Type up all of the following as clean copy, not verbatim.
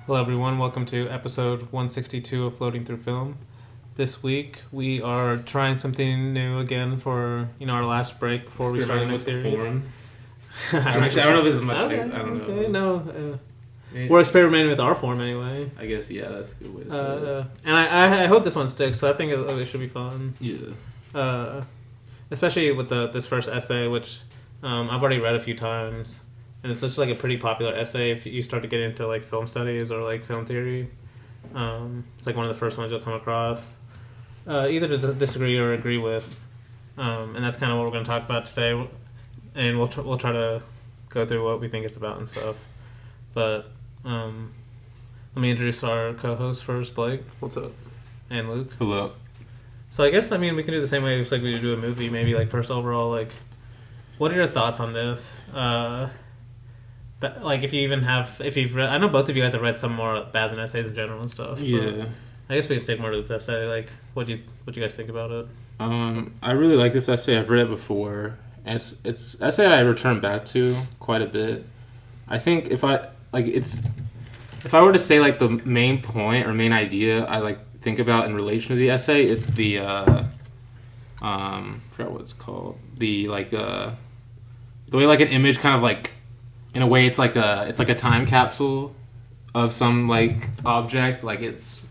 Hello, everyone. Welcome to episode 162 of Floating Through Film. This week, we are trying something new again for our last break before we start a new series. I don't know if this is much. Okay, I don't okay, know. No, we're experimenting with our form anyway. I guess that's a good way to say it. And I hope this one sticks. So I think it should be fun. Yeah. Especially with this first essay, which I've already read a few times. And it's just like a pretty popular essay if you start to get into like film studies or like film theory. It's like one of the first ones you'll come across, either to disagree or agree with, and that's kind of what we're going to talk about today. And we'll try to go through what we think it's about and stuff. But let me introduce our co-hosts first, Blake. What's up? And Luke. Hello. So I guess we can do the same way as like we do a movie. Maybe like first overall, like what are your thoughts on this? But like if you've read, I know both of you guys have read some more Bazin essays in general and stuff. Yeah. I guess we can stick more to this essay. Like, what you guys think about it? I really like this essay. I've read it before. It's essay I return back to quite a bit. I think if I were to say like the main point or main idea I like think about in relation to the essay, it's the I forgot what it's called. The way like an image kind of like, in a way, it's like a time capsule of some like object. Like it's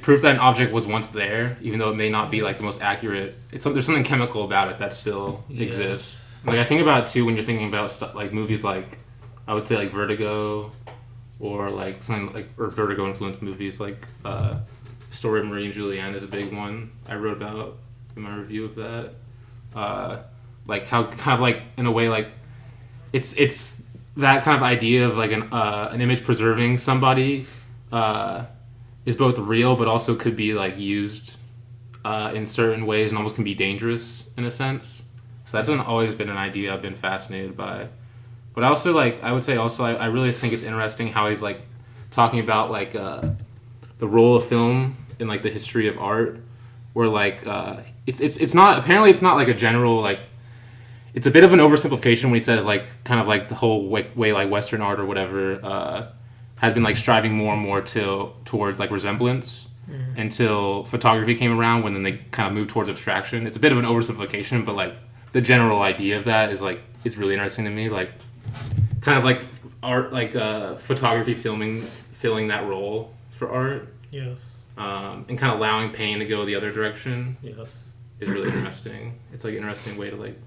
proof that an object was once there, even though it may not be like the most accurate. There's something chemical about it that still exists. Like I think about it too when you're thinking about stuff like movies like, I would say like Vertigo, or like something like, or Vertigo influenced movies like Story of Marie and Julianne is a big one I wrote about in my review of that. Like how kind of like in a way like it's that kind of idea of like an image preserving somebody is both real but also could be like used in certain ways and almost can be dangerous in a sense. So that's always been an idea I've been fascinated by. But also like I would say also I really think it's interesting how he's like talking about like the role of film in like the history of art, where like it's not like a general like. It's a bit of an oversimplification when he says like kind of like the whole way like Western art or whatever had been like striving more and more towards like resemblance until photography came around, when then they kind of moved towards abstraction. It's a bit of an oversimplification, but like the general idea of that is like it's really interesting to me. Like kind of like art, like photography filling that role for art. Yes. And kind of allowing pain to go the other direction. Yes. Is really interesting. It's like an interesting way to like,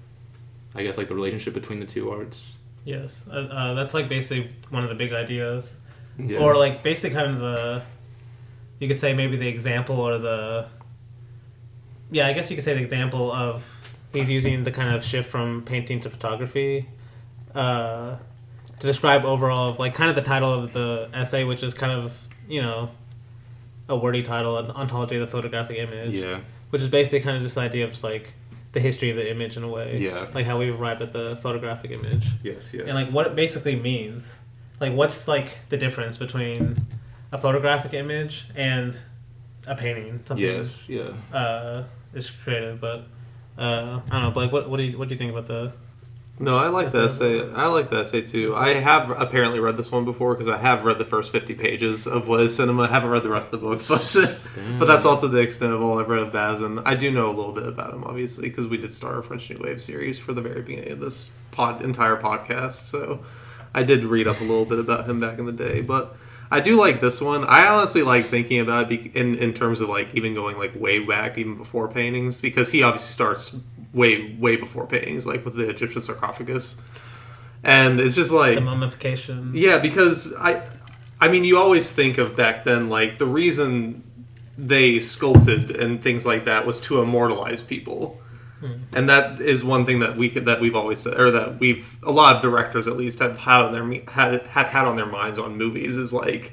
I guess, like the relationship between the two arts. Yes, that's like basically one of the big ideas, Yeah. or like basically kind of you could say maybe the example or I guess you could say the example of he's using the kind of shift from painting to photography to describe overall of like kind of the title of the essay, which is kind of a wordy title, an Ontology of the Photographic Image. Yeah. Which is basically kind of just the idea of just like the history of the image in a way. Yeah. Like how we arrived at the photographic image. Yes. And like what it basically means. Like what's like the difference between a photographic image and a painting? Something Yes. Yeah. is created, but I don't know. Blake, what do you think about the? No, I like the essay. I like the essay too. I have apparently read this one before because I have read the first 50 pages of What is Cinema. I haven't read the rest of the book, but that's also the extent of all I've read of Bazin. I do know a little bit about him, obviously, because we did start our French New Wave series for the very beginning of this entire podcast. So I did read up a little bit about him back in the day, but I do like this one. I honestly like thinking about it in terms of like even going like way back, even before paintings, because he obviously starts way before paintings, like with the Egyptian sarcophagus, and it's just like the mummification. Yeah, because I mean, you always think of back then like the reason they sculpted and things like that was to immortalize people. And that is one thing that we've always said, or that a lot of directors at least have had on their minds on movies, is like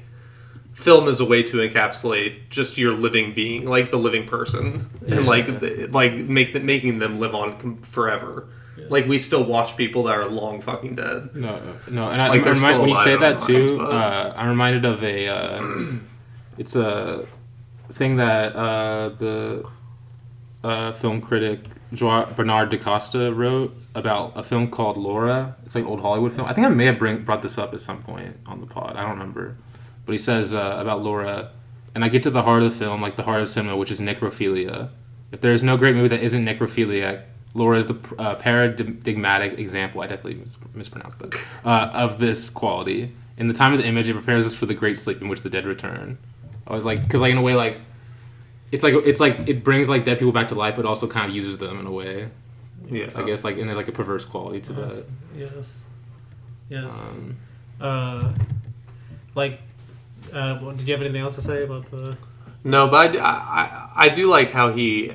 film is a way to encapsulate just your living being, like the living person, and making them live on forever. Yeah. Like we still watch people that are long fucking dead. No, and when you say that too, I'm reminded of it's a thing that the film critic Bernard DaCosta wrote about a film called Laura. It's like an old Hollywood film. I think I may have brought this up at some point on the pod. I don't remember. but he says about Laura, and I get to the heart of the film, like the heart of cinema, which is necrophilia. If there is no great movie that isn't necrophiliac, Laura is the paradigmatic example. I definitely mispronounced that of this quality. In the time of the image, it prepares us for the great sleep in which the dead return. I was like, because like in a way, like it's like it brings like dead people back to life, but also kind of uses them in a way. Yeah, I guess like and there's like a perverse quality to that. Yes. Did you have anything else to say about the? No, but I do like how he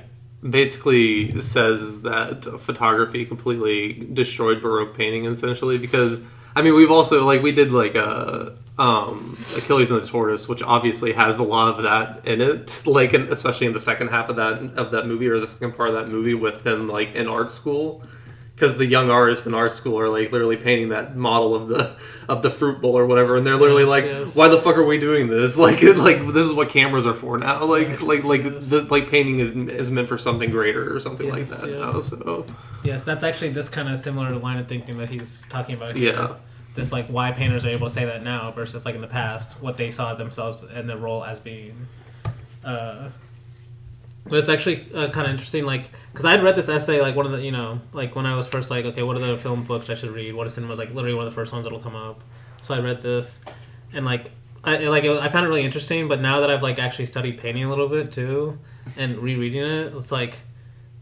basically says that photography completely destroyed Baroque painting, essentially, because I mean we've also like we did like Achilles and the Tortoise, which obviously has a lot of that in it, like especially in the second half of that movie, or the second part of that movie with him like in art school. Because the young artists in art school are like literally painting that model of the fruit bowl or whatever, and they're literally why the fuck are we doing this? Like this is what cameras are for now. Like painting is meant for something greater or something like that. Now, so. Yes, that's actually this kind of similar line of thinking that he's talking about here. Yeah. This like why painters are able to say that now versus like in the past, what they saw themselves and their role as being. But it's actually kind of interesting, like, because I had read this essay, like, one of the, like, when I was first, like, okay, what are the film books I should read? What is cinema? Like, literally one of the first ones that'll come up. So I read this, and, like, I found it really interesting, but now that I've, like, actually studied painting a little bit, too, and rereading it, it's, like,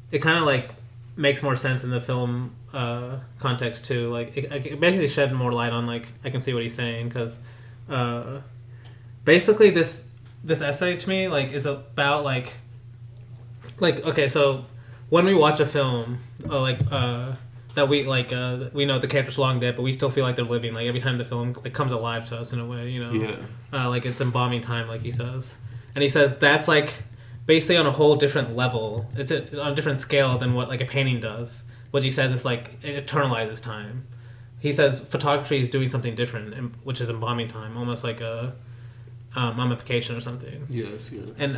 it kind of, like, makes more sense in the film context, too. Like, it basically shed more light on, like, I can see what he's saying, because basically this essay, to me, like, is about, like, okay, so when we watch a film, that we we know the character's long dead, but we still feel like they're living. Like every time the film like comes alive to us in a way, like it's embalming time, like he says, and he says that's like basically on a whole different level. It's on a different scale than what like a painting does. What he says is like it eternalizes time. He says photography is doing something different, which is embalming time, almost like a mummification or something. Yes. And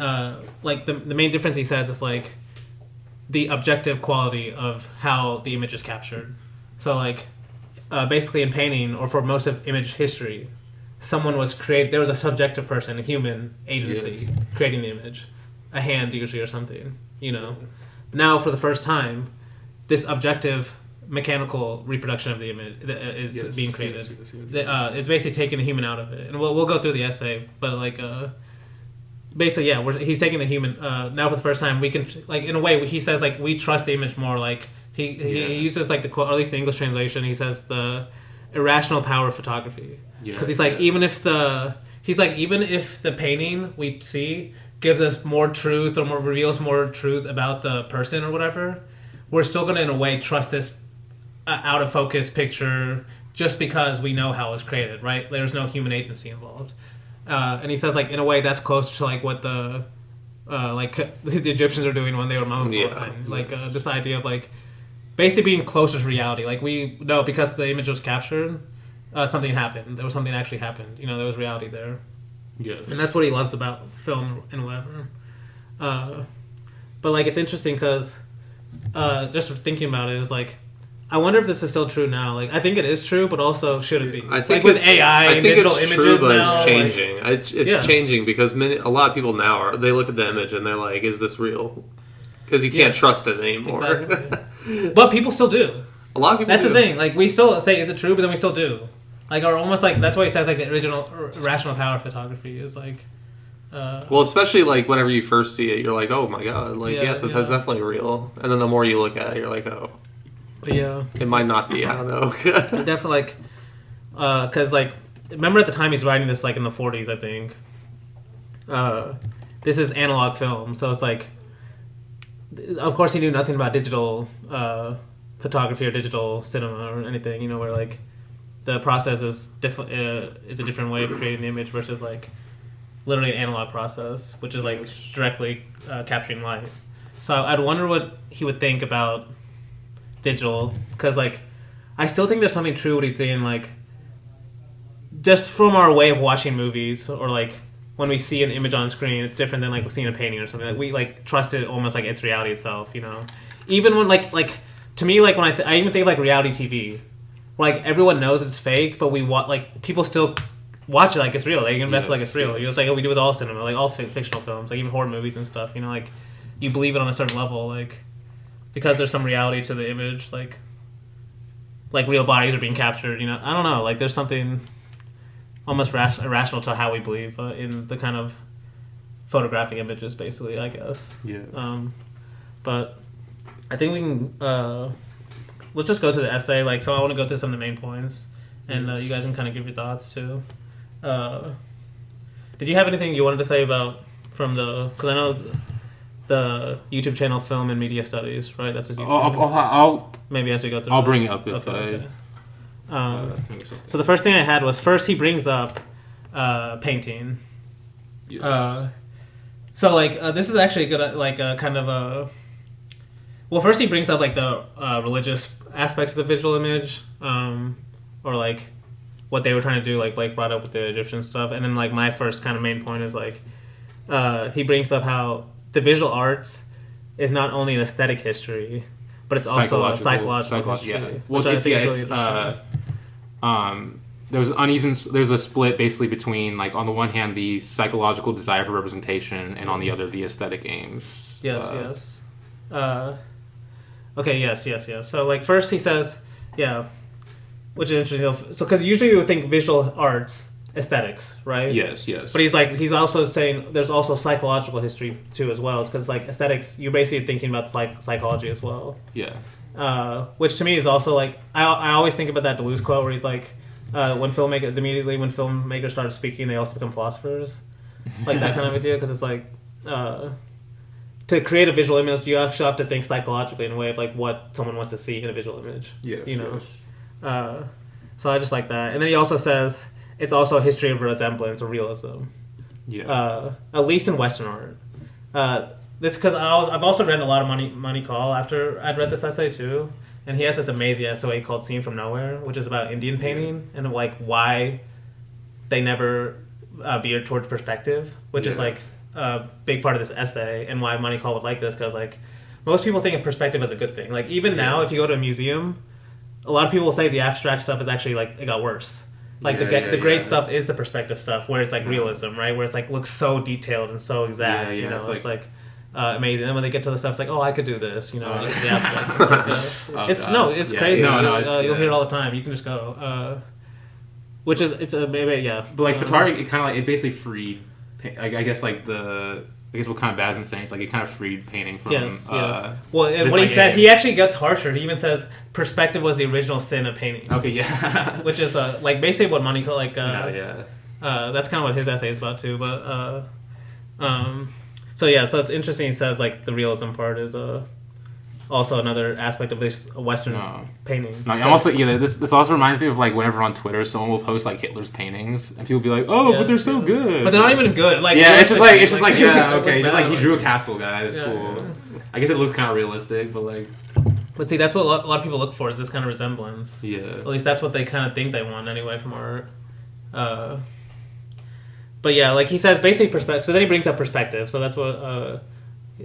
like the main difference he says is like the objective quality of how the image is captured. So like basically in painting or for most of image history, someone was created. There was a subjective person, a human agency creating the image, a hand usually or something. Now for the first time, this objective mechanical reproduction of the image is being created. It's basically taking the human out of it, and we'll go through the essay. But like, basically, he's taking the human. Now for the first time, we can like in a way he says like we trust the image more. Like he uses like the quote, or at least the English translation. He says the irrational power of photography because he's like even if the painting we see gives us more truth or more reveals more truth about the person or whatever, we're still going to in a way trust this out of focus picture just because we know how it was created, right? There's no human agency involved. And he says, like, in a way, that's close to, like, what the Egyptians are doing when they were mummifying. This idea of, like, basically being closer to reality. Like, we know because the image was captured, something happened. There was something that actually happened. There was reality there. Yes. And that's what he loves about film and whatever. But, like, it's interesting because just thinking about it is, like, I wonder if this is still true now. Like, I think it is true, but also should it be? I think like with AI and digital images true, but now, it's changing. It's changing because a lot of people now they look at the image and they're like, "Is this real?" Because you can't trust it anymore. Exactly. But people still do. A lot of people. That's do. the thing. Like, we still say, "Is it true?" But then we still do. Like, or almost like that's why he says like the original rational power of photography is like. Well, especially like whenever you first see it, you're like, "Oh my god!" Like, yes, this is definitely real. And then the more you look at it, you're like, "Oh." Yeah. It might not be. I don't know. Definitely, like, because like, remember at the time he's writing this like in the 40s, I think. This is analog film, so it's like, of course he knew nothing about digital photography or digital cinema or anything. Where like the process is different. It's a different way of creating the image versus like literally an analog process, which is like directly capturing light. So I'd wonder what he would think about digital, because like I still think there's something true what he's saying, like just from our way of watching movies, or like when we see an image on screen, it's different than like seeing a painting or something. Like we like trust it almost like it's reality itself, even when like to me, like when I even think of like reality TV, like everyone knows it's fake, but we want like people still watch it like it's real. Like you invest it like it's real. Yes. It's like what we do with all cinema, like all fictional films, like even horror movies and stuff. You know, like you believe it on a certain level, like because there's some reality to the image, like real bodies are being captured. You know, I don't know. Like there's something almost irrational to how we believe in the kind of photographic images, basically. I guess. Yeah. But I think we can. Let's just go to the essay. Like, so I want to go through some of the main points, and you guys can kind of give your thoughts too. Did you have anything you wanted to say about from the? Because I know the YouTube channel Film and Media Studies, right? That's a YouTube I'll maybe as we go through. I'll bring it up if okay. think so. So the first thing I had was first he brings up painting. Yes. So like this is actually good. Like kind of a. Well, first he brings up like the religious aspects of the visual image, or like what they were trying to do. Like Blake brought up with the Egyptian stuff, and then like my first kind of main point is like he brings up how the visual arts is not only an aesthetic history, but it's also a psychological history. Yeah. Well, there's uneven. There's a split basically between like on the one hand the psychological desire for representation, and on the other the aesthetic aims. Yes. Okay. Yes. So like first he says, which is interesting. So because usually we would think visual arts aesthetics, right? Yes. But he's also saying there's also psychological history too as well, because like aesthetics, you're basically thinking about psychology as well. Yeah. Which to me is also like I always think about that Deleuze quote where he's like, when filmmakers start speaking, they also become philosophers, like that kind of idea, because it's like to create a visual image, you actually have to think psychologically in a way of like what someone wants to see in a visual image. Yes. You know. So I just like that, and then he also says it's also a history of resemblance or realism. Yeah. At least in Western art. This because I've also read a lot of Money Call after I'd read this essay too, and he has this amazing essay called "Seen from Nowhere," which is about Indian painting and like why they never veered towards perspective, which is like a big part of this essay, and why Money Call would like this, because like most people think of perspective as a good thing. Like even now, if you go to a museum, a lot of people will say the abstract stuff is actually like it got worse. Like the great stuff is the perspective stuff, where it's like realism, right? Where it's like looks so detailed and so exact. You know, it's like amazing. And when they get to the stuff, it's like, oh, I could do this. You know, like, the abstract. It's crazy. You'll hear it all the time. You can just go. Which is maybe. But like photography, it kind of like it basically freed. I guess like what kind of Bazin's saying, it's like it kind of freed painting from. Yes. Well, and what he said, he actually gets harsher. He even says perspective was the original sin of painting. Okay, yeah. Which is like basically what Money Call like. That's kind of what his essay is about too. But so it's interesting. He says like the realism part is also another aspect of this Western painting. No, I'm also this also reminds me of like whenever on Twitter someone will post like Hitler's paintings and people be like, but they're so good. But they're not even good. Like it's just like just like he drew a castle, guys. Cool. I guess it looks kind of realistic, but like. But see, that's what a lot of people look for, is this kind of resemblance. Yeah. At least that's what they kind of think they want anyway from art. But yeah, like he says, basically perspective. So then he brings up perspective. So that's what.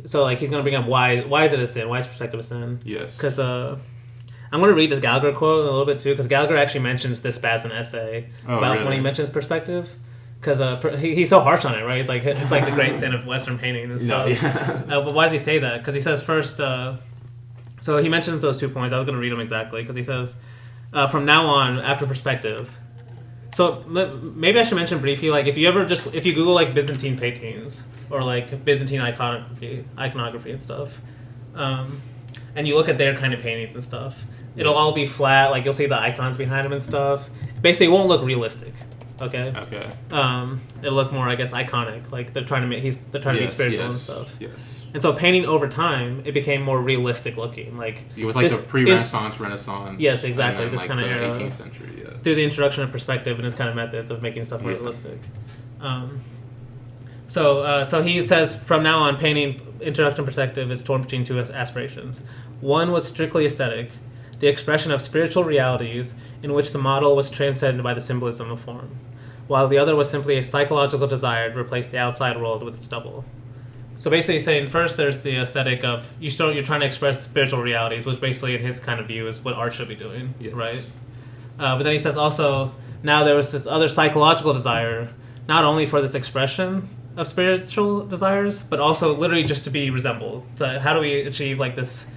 So like he's gonna bring up why is it a sin? Why is perspective a sin? Yes. Because I'm gonna read this Gallagher quote in a little bit too, because Gallagher actually mentions this Bazin essay about when he mentions perspective. Because he's so harsh on it, right? He's like it's like the great sin of Western painting and stuff. But why does he say that? Because he says first. So he mentions those 2 points. I was going to read them exactly, because he says, from now on, after perspective. So maybe I should mention briefly, like if you Google like Byzantine paintings or like Byzantine iconography and stuff, and you look at their kind of paintings and stuff, it'll all be flat. Like you'll see the icons behind them and stuff. Basically, it won't look realistic. Okay. It'll look more, I guess, iconic. Like they're trying to be spiritual and stuff. Yes. And so painting over time, it became more realistic looking, like with like the pre-Renaissance, Renaissance. Yes, exactly. This like kind of era, 18th century. Through the introduction of perspective and its kind of methods of making stuff more realistic. So he says, from now on, painting introduction perspective is torn between two aspirations. One was strictly aesthetic, the expression of spiritual realities in which the model was transcended by the symbolism of form, while the other was simply a psychological desire to replace the outside world with its double. So basically saying first there's the aesthetic of you're trying to express spiritual realities, which basically in his kind of view is what art should be doing, right? But then he says also now there was this other psychological desire, not only for this expression of spiritual desires, but also literally just to be resembled. So how do we achieve like this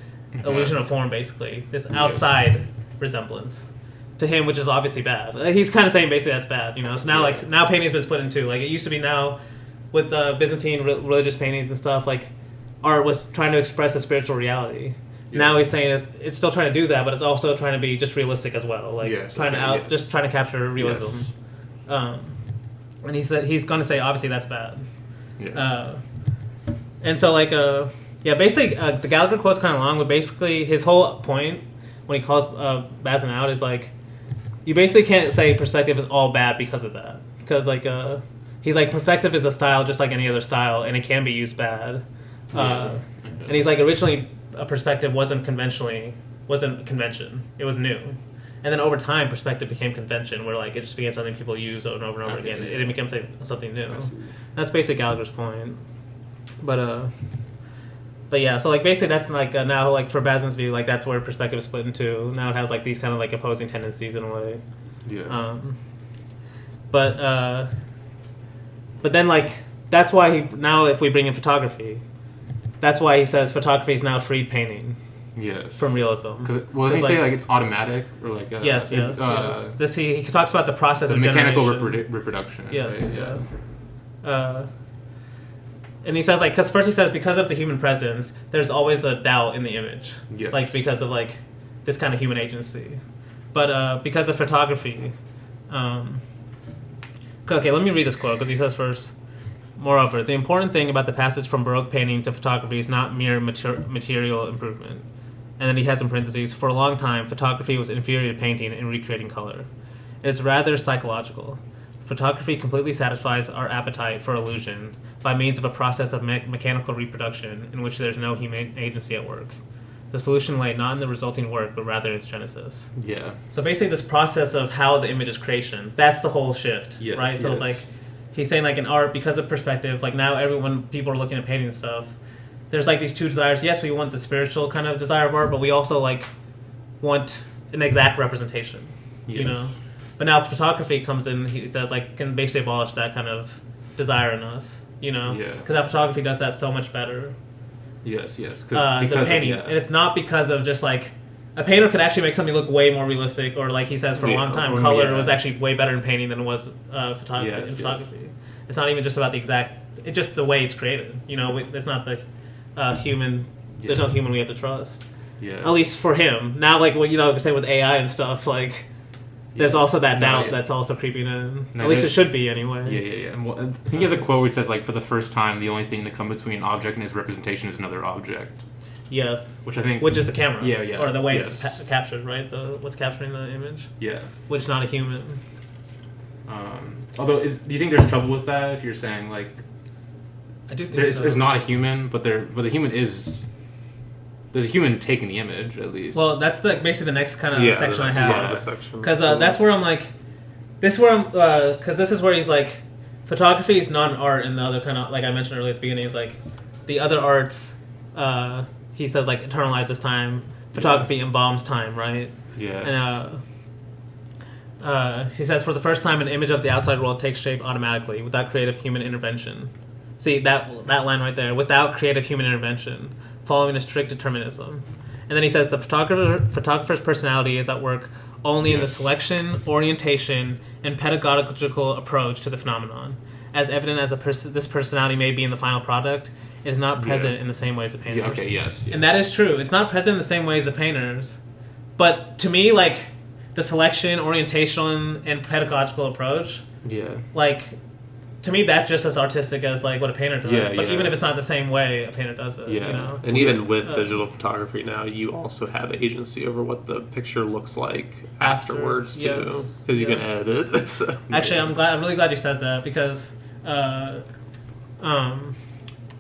illusion of form, basically, this outside resemblance to him, which is obviously bad. He's kind of saying basically that's bad, So now now painting's been split in two. Like it used to be now with Byzantine religious paintings and stuff, like art was trying to express a spiritual reality. Yeah. Now he's saying it's still trying to do that, but it's also trying to be just realistic as well, like just trying to capture realism. Yes. And he said he's going to say obviously that's bad. Yeah. And so basically the Gallagher quote's kind of long, but basically his whole point when he calls Bazin out is like you basically can't say perspective is all bad because of that, because he's like perspective is a style just like any other style, and it can be used bad. And he's like originally a perspective wasn't convention, it was new, and then over time perspective became convention, where like it just became something people use over and over and over again. It became something new. That's basically Gallagher's point. But yeah, so like basically that's like now like for Bazin's view, like that's where perspective is split into. Now it has like these kind of like opposing tendencies in a way. Yeah. But then like that's why now if we bring in photography, that's why he says photography is now freed painting. Yes. From realism. Well, doesn't he say like it's automatic or like yes. This he talks about the process of mechanical reproduction. Yes. Right? Yeah. And he says because first he says because of the human presence, there's always a doubt in the image. Yes. Like because of like this kind of human agency, but because of photography. Okay, let me read this quote because he says first. Moreover, the important thing about the passage from Baroque painting to photography is not mere material improvement. And then he has in parentheses, for a long time, photography was inferior to painting in recreating color. It is rather psychological. Photography completely satisfies our appetite for illusion by means of a process of mechanical reproduction in which there is no human agency at work. The solution lay not in the resulting work, but rather in its genesis. Yeah. So basically this process of how the image is creation, that's the whole shift, yes, right? So like, he's saying like in art, because of perspective, like now people are looking at painting and stuff, there's like these two desires. Yes, we want the spiritual kind of desire of art, but we also like want an exact representation, yes. But now photography comes in, he says like can basically abolish that kind of desire in us, because that photography does that so much better. Yes, because the painting, and it's not because of just like a painter could actually make something look way more realistic, or like he says for a long time, color was actually way better in painting than it was photography. Yes. It's not even just about the exact; it's just the way it's created. It's not the human. Yeah. There's no human we have to trust. Yeah. At least for him. Now, like what say with AI and stuff, like there's also that doubt that's also creeping in. At least it should be anyway. Yeah. And I think he has a quote where he says like, for the first time, the only thing to come between an object and its representation is another object. Yes. Which is the camera. Yeah. Or the way it's captured, right? What's capturing the image. Yeah. Which is not a human. Although, do you think there's trouble with that? If you're saying like, I do think there's not a human, but the human is. There's a human taking the image, at least. Well, that's basically the next kind of section I have. Because that's where I'm like, because this is where he's like, photography is not an art, and the other kind of, like I mentioned earlier at the beginning, is like, the other arts, he says like internalizes time, photography embalms time, right? Yeah. And he says for the first time an image of the outside world takes shape automatically without creative human intervention. See that line right there, without creative human intervention, following a strict determinism. And then he says the photographer's personality is at work only in the selection, orientation, and pedagogical approach to the phenomenon. As evident as this personality may be in the final product, it is not present in the same way as the painters. Yeah, okay, yes. And that is true. It's not present in the same way as the painters. But to me, like, the selection, orientation, and pedagogical approach, like, to me, that's just as artistic as like what a painter does. But even if it's not the same way a painter does it, And even with digital photography now, you also have agency over what the picture looks like afterwards too, because you can edit it. So. Actually, I'm really glad you said that, because I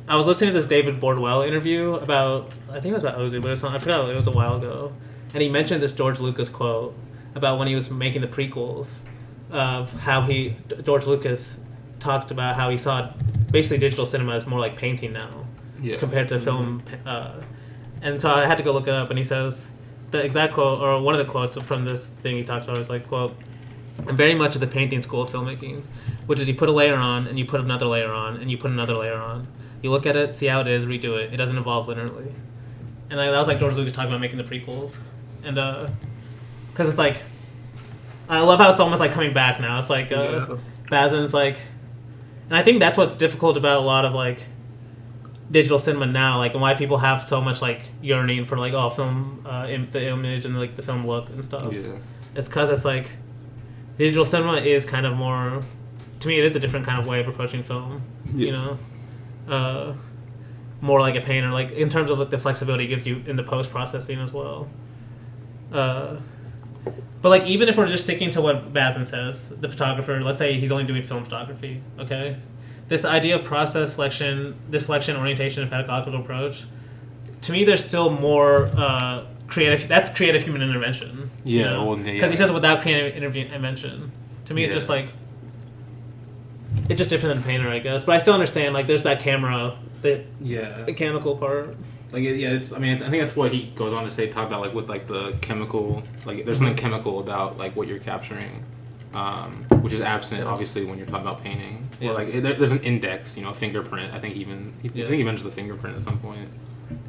was listening to this David Bordwell interview about, I think it was about Ozu, but I forgot, it was a while ago, and he mentioned this George Lucas quote about when he was making the prequels of how George Lucas talked about how he saw basically digital cinema as more like painting now compared to film. And so I had to go look it up, and he says the exact quote, or one of the quotes from this thing he talks about is like, quote, very much of the painting school of filmmaking, which is you put a layer on, and you put another layer on, and you put another layer on. You look at it, see how it is, redo it. It doesn't evolve linearly. And that was like George Lucas talking about making the prequels. And, because it's like, I love how it's almost like coming back now. It's like, Bazin's like, and I think that's what's difficult about a lot of like digital cinema now, like, and why people have so much like yearning for like, oh, film, the image and like the film look and stuff. Yeah. It's because it's like, digital cinema is kind of more, to me, it is a different kind of way of approaching film. Yeah. You know, more like a painter, like in terms of like the flexibility it gives you in the post processing as well. But like even if we're just sticking to what Bazin says, the photographer, let's say he's only doing film photography, okay? This idea of process selection, this selection orientation and pedagogical approach, to me there's still more creative. That's creative human intervention. Yeah, because he says without creative intervention. To me, it's just like it's just different than a painter, I guess. But I still understand. Like, there's that camera, the mechanical part. Like, it's. I mean, I think that's what he goes on to say. Talk about like with like the chemical. Like, there's something chemical about like what you're capturing, which is absent obviously when you're talking about painting. Or like there's an index, you know, fingerprint. I think he mentions the fingerprint at some point.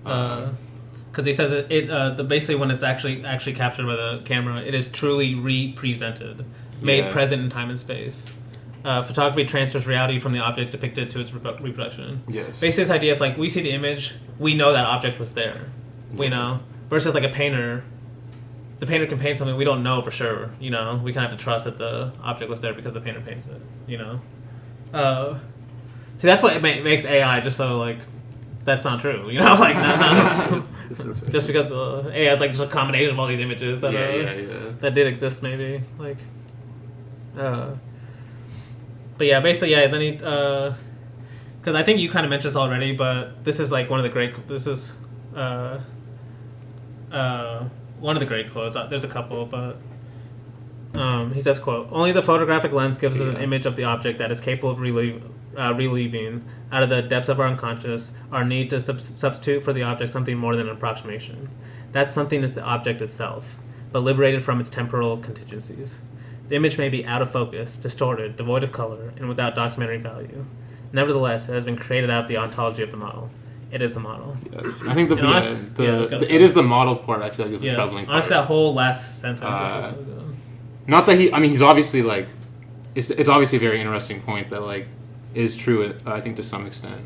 Because he says it basically when it's actually captured by the camera, it is truly represented, made present in time and space. Photography transfers reality from the object depicted to its reproduction. Yes. Basically, this idea of like we see the image, we know that object was there. We know. Versus like a painter, the painter can paint something we don't know for sure. You know, we kind of have to trust that the object was there because the painter painted it. You know. See, that's what makes AI just so like that's not true. You know, like that's not. Just because the AI is like just a combination of all these images that that did exist, maybe like. But yeah, basically, then he, because I think you kind of mentioned this already, but this is like one of the great. This is one of the great quotes. There's a couple, but he says, "quote Only the photographic lens gives us an image of the object that is capable of relieving out of the depths of our unconscious our need to substitute for the object something more than an approximation. That something is the object itself, but liberated from its temporal contingencies." The image may be out of focus, distorted, devoid of color, and without documentary value. Nevertheless, it has been created out of the ontology of the model. It is the model. Yes, I think it is the model part. I feel like is the troubling part. Honestly, that whole last sentence is so good. Not that he's obviously like, it's obviously a very interesting point that like is true. I think to some extent,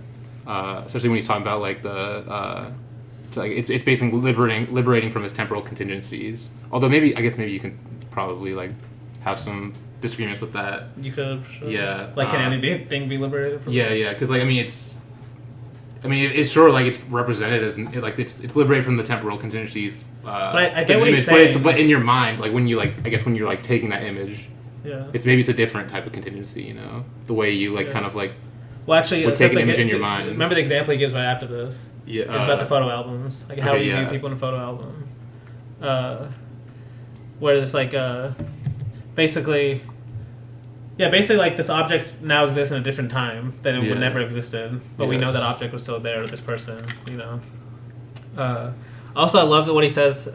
especially when he's talking about like it's basically liberating from his temporal contingencies. Although maybe you can probably like have some disagreements with that. You could, for sure. Yeah. Like, can anything be liberated from that? Yeah, because, like, it's sure, like, it's represented as, like, it's liberated from the temporal contingencies. But I get what he's saying. But in your mind, like, when you, like, I guess when you're, like, taking that image, maybe it's a different type of contingency, you know? The way you, like, kind of, like, would take an image in your mind. Remember the example he gives right after this? Yeah. It's about the photo albums. Like, how we view people in a photo album. Where it's, like, basically, like this object now exists in a different time than it would never have existed, but we know that object was still there, this person, you know. Also, I love what he says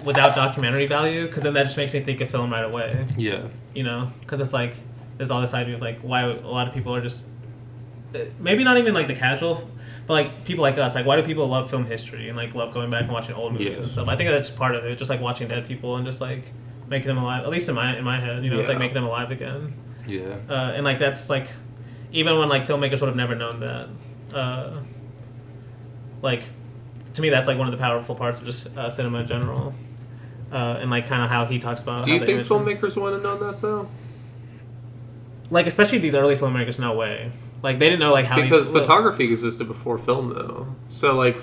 without documentary value, because then that just makes me think of film right away. Yeah. You know, because it's like, there's all this idea of like why a lot of people are just, maybe not even like the casual, but like people like us, like why do people love film history and like love going back and watching old movies and stuff? I think that's part of it, just like watching dead people and just like making them alive, at least in my head, you know, it's like making them alive again. Yeah. And like that's like, even when like filmmakers would have never known that, like to me that's like one of the powerful parts of just cinema in general, and like kind of how he talks about. Do you think filmmakers want to know that though? Like especially these early filmmakers, no way. Like they didn't know like how because photography existed before film though. So like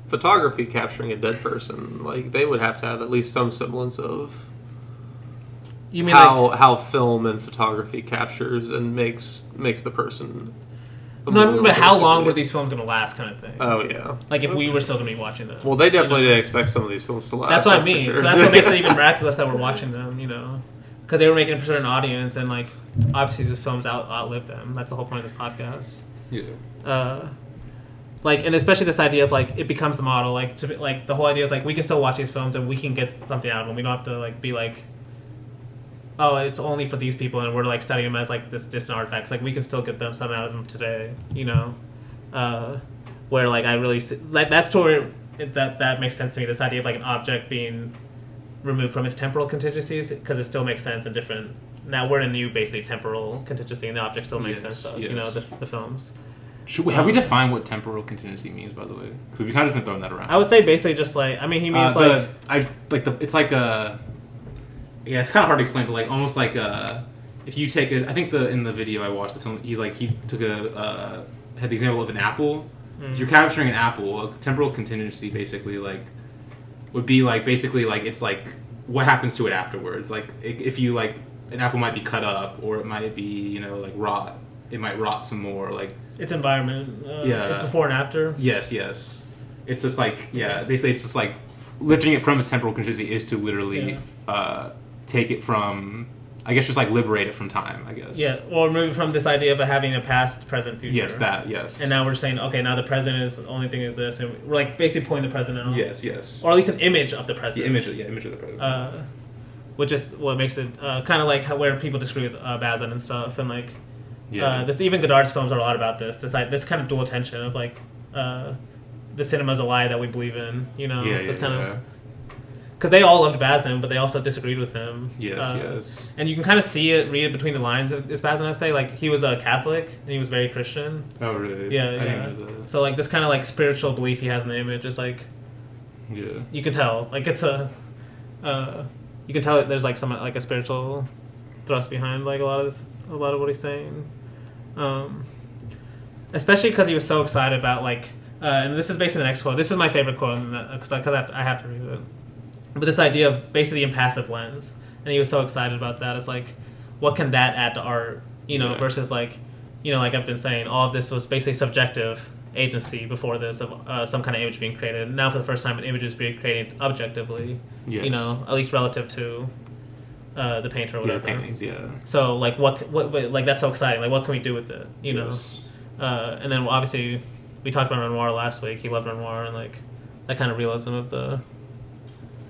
photography capturing a dead person, like they would have to have at least some semblance of you mean how film and photography captures and makes the person. No, but how long were these films going to last, kind of thing? Oh yeah. Like if we were still going to be watching them. Well, they definitely didn't expect some of these films to last. That's what I mean. Sure. So that's what makes it even miraculous that we're watching them, you know. Because they were making it for a certain audience, and like obviously these films outlived them. That's the whole point of this podcast. Yeah. Like, and especially this idea of like it becomes the model. Like like the whole idea is like we can still watch these films and we can get something out of them. We don't have to like be like oh, it's only for these people, and we're like studying them as like this distant artifacts. Like we can still get them some out of them today, you know. Where like I really like that's to where that makes sense to me. This idea of like an object being removed from its temporal contingencies because it still makes sense in different. Now we're in a new basic temporal contingency, and the object still makes sense to us. You know, the films. Have we defined what temporal contingency means, by the way? Because we kind of just been throwing that around. I would say basically just like he means it's like a it's kind of hard to explain, but like almost like if you take I think in the video I watched the film he took had the example of an apple. If you're capturing an apple, a temporal contingency basically like would be like basically like it's like what happens to it afterwards. Like if you like an apple might be cut up or it might be, you know, like rot. It might rot some more, like its environment. Before and after. Yes. It's just like basically it's just like lifting it from its temporal contingency is to literally take it from, I guess, just like liberate it from time, I guess. Yeah, or remove it from this idea of having a past, present, future. Yes. And now we're saying, okay, now the present is the only thing is this, and we're like basically pulling the present out. Yes. Or at least an image of the present. Image of the present. Which is what makes it kind of like where people disagree with Bazin and stuff, and like this even Godard's films are a lot about this kind of dual tension of like the cinema's a lie that we believe in, you know, of because they all loved Bazin, but they also disagreed with him. Yes. And you can kind of read it between the lines. Is Bazin essay like he was a Catholic and he was very Christian? Oh, really? Yeah. I didn't know that. So like this kind of like spiritual belief he has in the image is like, you can tell like it's a, you can tell that there's like some like a spiritual thrust behind like a lot of what he's saying, especially because he was so excited about like, and this is basically the next quote. This is my favorite quote because I have to read it. But this idea of basically the impassive lens, and he was so excited about that. It's like, what can that add to art, you know, versus like, you know, like I've been saying, all of this was basically subjective agency before this of some kind of image being created. Now for the first time, an image is being created objectively, you know, at least relative to the painter or whatever. Paintings, So like what like that's so exciting. Like what can we do with it, you know? And then obviously we talked about Renoir last week. He loved Renoir and like that kind of realism of the.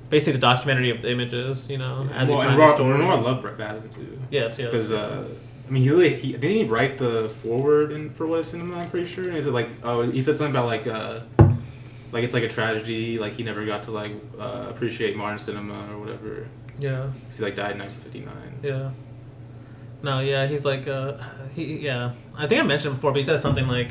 Basically, the documentary of the images, you know, as he's telling the story. Renoir loved Bazin too. Yes. Because I mean, he didn't he write the foreword for What Is Cinema? I'm pretty sure. Is it like he said something about like it's like a tragedy, like he never got to like appreciate modern cinema or whatever. Yeah. He like died in 1959. Yeah. No, he's like I think I mentioned before, but he said something like,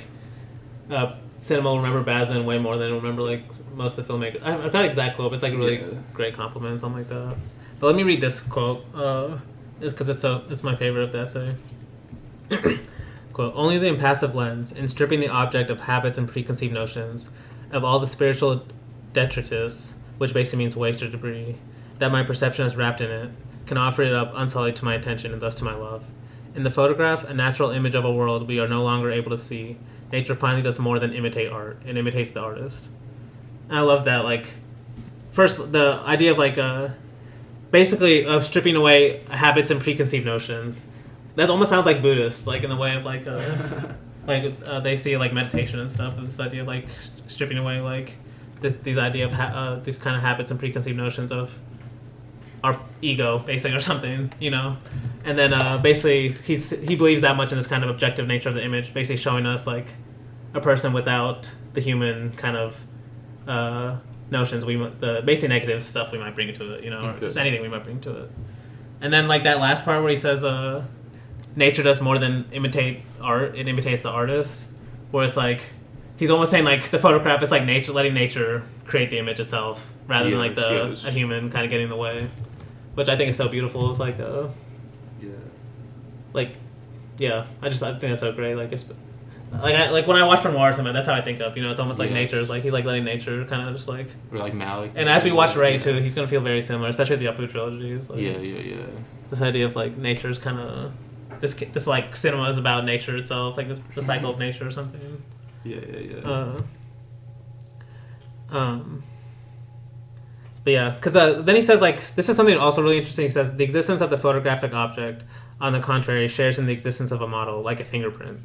cinema will remember Bazin way more than it'll remember like most of the filmmakers. I forgot the exact quote, but it's like a really great compliment, something like that. But let me read this quote, because it's my favorite of the essay. Quote, only the impassive lens, in stripping the object of habits and preconceived notions, of all the spiritual detritus, which basically means waste or debris, that my perception has wrapped in it, can offer it up unsullied to my attention and thus to my love. In the photograph, a natural image of a world we are no longer able to see, nature finally does more than imitate art. It imitates the artist. And I love that, like, first, the idea of, like, basically of stripping away habits and preconceived notions. That almost sounds like Buddhist, like, in the way of, like, they see, like, meditation and stuff, this idea of, like, stripping away, like, these idea of, these kind of habits and preconceived notions of our ego, basically, or something, you know? And then, basically, he believes that much in this kind of objective nature of the image, basically showing us, like, a person without the human kind of notions, the basic negative stuff we might bring to it, you know, or just anything we might bring to it. And then like that last part where he says, nature does more than imitate art, it imitates the artist, where it's like, he's almost saying like the photograph is like nature, letting nature create the image itself, rather than like a human kind of getting in the way, which I think is so beautiful. It's like, I think that's so great. Like it's, like when I watch Renoir or something, that's how I think of. You know, it's almost like nature's like he's like letting nature kind of just like. Or like Malik. And as we watch Ray too, he's gonna feel very similar, especially with the Apu trilogy. It's like, This idea of like nature's kind of this like cinema is about nature itself, like the cycle of nature or something. But yeah, because then he says like this is something also really interesting. He says the existence of the photographic object, on the contrary, shares in the existence of a model, like a fingerprint.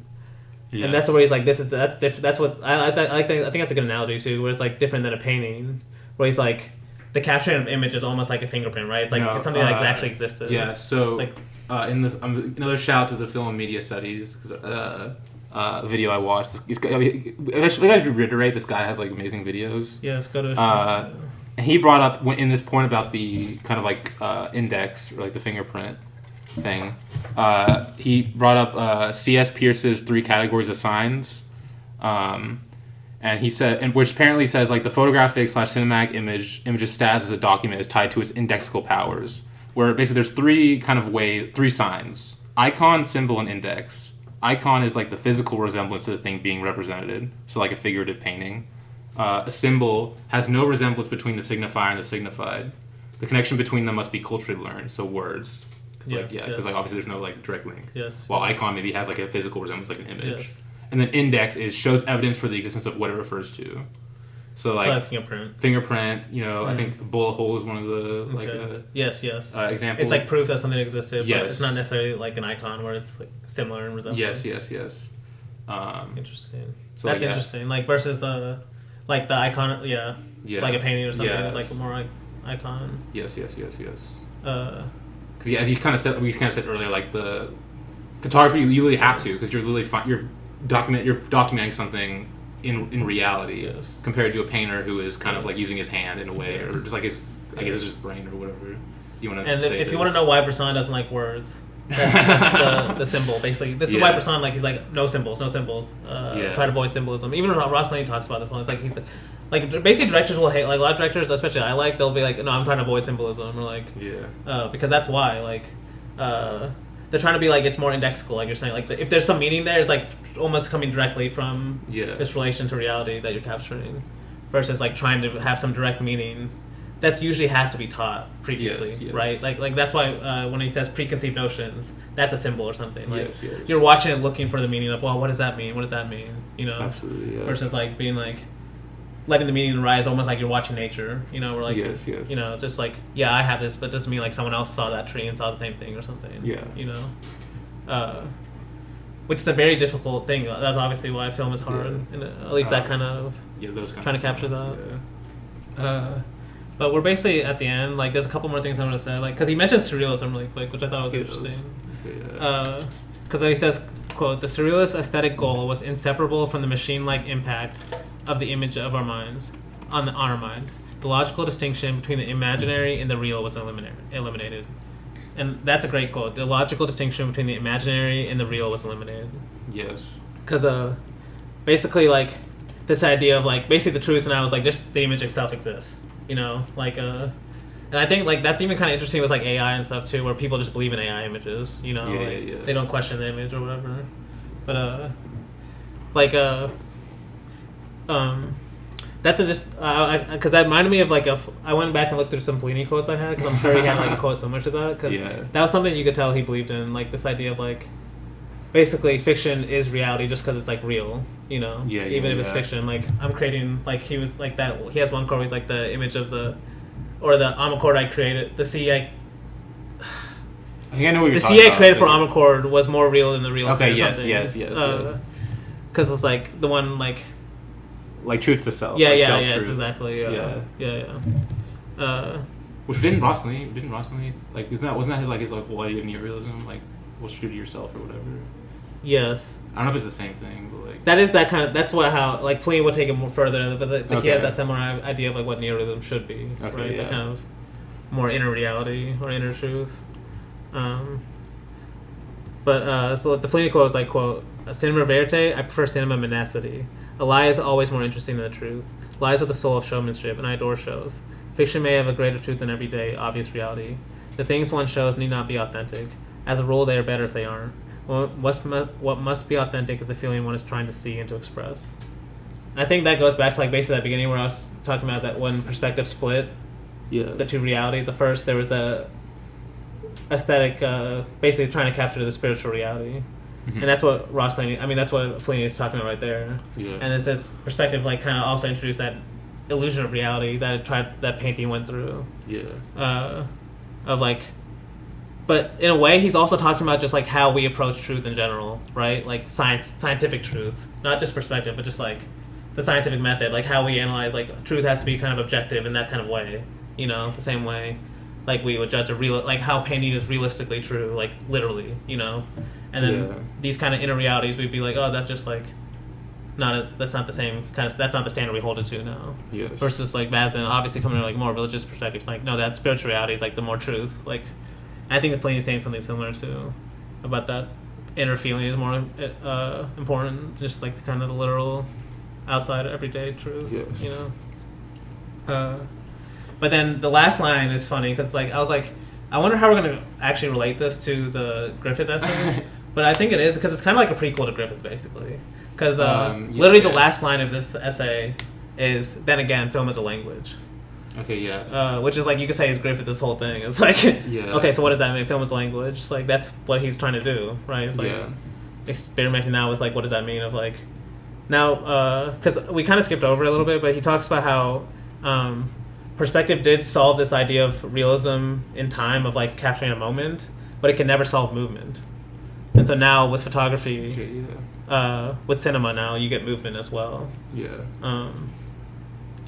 Yes. And that's where he's like, that's different. That's what I think that's a good analogy too, where it's like different than a painting, where he's like, the capturing of image is almost like a fingerprint, right? It's like it's something that actually existed. Yeah. So it's like another shout out to the Film and Media Studies video I watched. I should reiterate, this guy has like amazing videos. Yes, go to. And he brought up in this point about the kind of like index or like the fingerprint thing. He brought up C.S. Peirce's 3 categories of signs, and he said, and which apparently says like the photographic/cinematic image's status as a document is tied to its indexical powers. Where basically there's 3 signs: icon, symbol, and index. Icon is like the physical resemblance to the thing being represented, so like a figurative painting. A symbol has no resemblance between the signifier and the signified. The connection between them must be culturally learned, so words. Because like obviously there's no like direct link. Yes. While icon maybe has like a physical resemblance, like an image. Yes. And then index shows evidence for the existence of what it refers to. So like fingerprint. I think a bullet hole is one of the yes examples. It's like proof that something existed, yes. but it's not necessarily like an icon where it's like similar in resemblance. Yes. Interesting. So that's interesting. Like versus like the icon, like a painting or something. Yeah. It's like more like icon. Yes. Because as you kind of said earlier, like the photography, you really have to, because you're documenting something in reality, compared to a painter who is kind of like using his hand in a way, or just like his, I guess it's just brain or whatever you want to. And if you want to know why Bazin doesn't like words, that's the symbol basically. This is why Bazin he's like no symbols. Try to avoid symbolism. Even Ross Lane talks about this one. It's like he's like basically directors will hate, like a lot of directors, especially they'll be like, no, I'm trying to avoid symbolism, or like because that's why they're trying to be like, it's more indexical, like you're saying, like if there's some meaning there, it's like almost coming directly from this relation to reality that you're capturing, versus like trying to have some direct meaning that usually has to be taught previously, right? Like that's why when he says preconceived notions, that's a symbol or something. Like you're watching it looking for the meaning of, well, what does that mean? What does that mean? Absolutely. Yeah. Versus like being like letting the meaning arise, almost like you're watching nature. We're like, just like, I have this, but it doesn't mean like someone else saw that tree and thought the same thing or something. Which is a very difficult thing. That's obviously why film is hard, and at least that kind of those kind trying to capture that. But we're basically at the end. Like, there's a couple more things I want to say. Like, because he mentioned surrealism really quick, which I thought was interesting. Because he says, quote, "The surrealist aesthetic goal was inseparable from the machine-like impact of the image of our minds on our minds. The logical distinction between the imaginary and the real was eliminated." And that's a great quote. The logical distinction between the imaginary and the real was eliminated. Yes. Because basically, like, this idea of like basically the truth now is like just the image itself exists. And I think like that's even kind of interesting with like AI and stuff too, where people just believe in AI images. They don't question the image or whatever. But that's because that reminded me of like I went back and looked through some Fellini quotes I had, because I'm sure he had like a quote similar to that, because that was something you could tell he believed in, like this idea of like basically fiction is reality just because it's like real, even if it's fiction. Like I'm creating, like he was like that. He has one quote where he's like the image of the Amarcord I created, the sea I think I know what you're the sea I created for Amarcord was more real than the real sea. Yes. Because it's like the one like truth to self. Yes, exactly. Which didn't Rossini like wasn't that his whole idea of neorealism, like what's true to yourself or whatever? Yes. I don't know if it's the same thing, but like that is that kind of, that's how like Fellini would take it more further, but he has that similar idea of like what neorealism should be, right? That kind of more inner reality or inner truth. So the Fellini quote was like, quote, "Cinema verite, I prefer cinema menacity. A lie is always more interesting than the truth. Lies are the soul of showmanship, and I adore shows. Fiction may have a greater truth than everyday, obvious reality. The things one shows need not be authentic. As a rule, they are better if they aren't. What must be authentic is the feeling one is trying to see and to express." I think that goes back to like basically that beginning where I was talking about that when perspective split the two realities. At first, there was the aesthetic, basically trying to capture the spiritual reality. And that's what that's what Fellini is talking about right there. And it's perspective like kind of also introduced that illusion of reality that painting went through. Of like, but in a way he's also talking about just like how we approach truth in general, right? Like scientific truth, not just perspective, but just like the scientific method, like how we analyze, like truth has to be kind of objective in that kind of way, you know, the same way like we would judge like how painting is realistically true, like literally, you know, and then these kind of inner realities, we'd be like, oh, that's just like that's not the same kind of, that's not the standard we hold it to now. Yes. Versus like Bazin, obviously coming from like more religious perspective, it's like no, that spirituality is like the more truth. Like I think it's Delaney saying something similar too about that inner feeling is more important, just like the kind of the literal outside everyday truth. Yes. You know. But then the last line is funny because like I was like, I wonder how we're gonna actually relate this to the Griffith essay. But I think it is because it's kind of like a prequel to Griffith basically. Because literally the last line of this essay is, then again, film is a language. Okay, yes. Which is like, you could say is Griffith this whole thing. It's like, okay, so what does that mean? Film is a language. Like, that's what he's trying to do, right? It's like, experimenting now with like, what does that mean of like, now, because we kind of skipped over it a little bit, but he talks about how perspective did solve this idea of realism in time, of like capturing a moment, but it can never solve movement. And so now with photography, with cinema now, you get movement as well. Yeah. And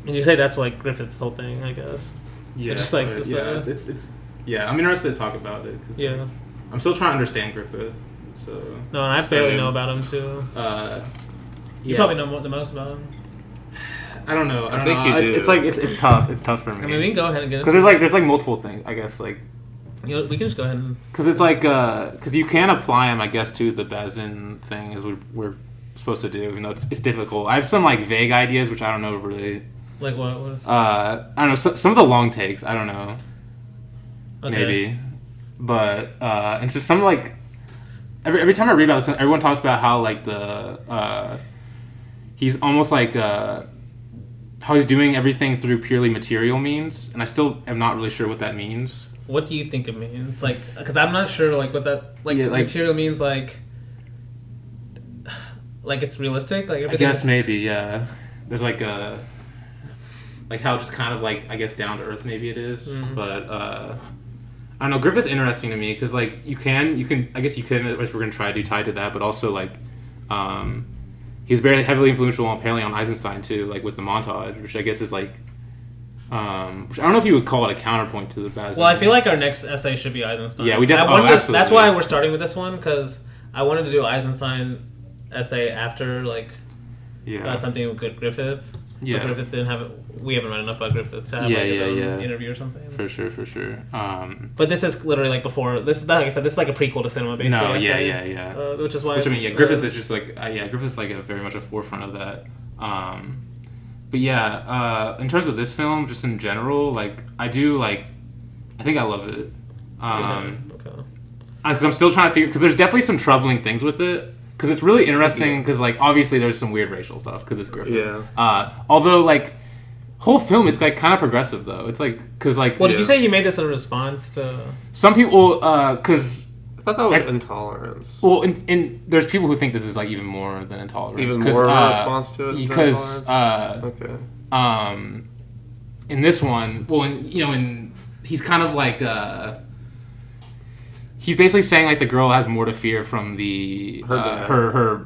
you say that's like Griffith's whole thing, I guess. Yeah. Just like it's yeah. I'm interested to talk about it. Cause like, I'm still trying to understand Griffith. So no, and I barely know about him too. You probably know the most about him. I don't know. I think know. You do. It's like it's tough. It's tough for me. I mean, we can go ahead and get it because there's like multiple things. I guess like. You know, we can just go ahead and... Because it's like... Because you can apply them, I guess, to the Bazin thing, as we're supposed to do, even though it's difficult. I have some, like, vague ideas, which I don't know really... Like what? I don't know. Some of the long takes, I don't know. Okay. Maybe. But, it's just some, like... Every time I read about this, everyone talks about how, like, the... he's almost like... how he's doing everything through purely material means, and I still am not really sure what that means. What do you think it means? Like, because I'm not sure, like, what that, like, material means, like it's realistic? Like, I guess maybe, yeah. There's, like, like, how just kind of, like, I guess down to earth maybe it is. Mm-hmm. But, I don't know, Griffith's interesting to me, because, like, you can, I guess you can, which we're going to try to do tied to that, but also, like, he's very heavily influential, apparently, on Eisenstein, too, like, with the montage, which I guess is, like, which I don't know if you would call it a counterpoint to the Bazin. Well, I feel like our next essay should be Eisenstein. Yeah, we definitely. Absolutely. That's why we're starting with this one, because I wanted to do Eisenstein essay after something with Griffith. Yeah, but Griffith didn't have it. We haven't read enough about Griffith to have interview or something. For sure. But this is literally like before. This is like I said. This is like a prequel to cinema, basically. No, yeah. Which is why. Griffith is just like Griffith's like very much a forefront of that. But yeah, in terms of this film, just in general, like, I think I love it. Okay. Because I'm still trying to figure, because there's definitely some troubling things with it, because it's really interesting, because, like, obviously there's some weird racial stuff, because it's Griffith. Yeah. Although, like, whole film, it's, like, kind of progressive, though. It's, like, because, like... Well, did you say you made this in response to... Some people, because... I thought that was intolerance. Well, and there's people who think this is like even more than intolerance. Even more of a response to it. Because in this one, he's kind of like he's basically saying like the girl has more to fear from her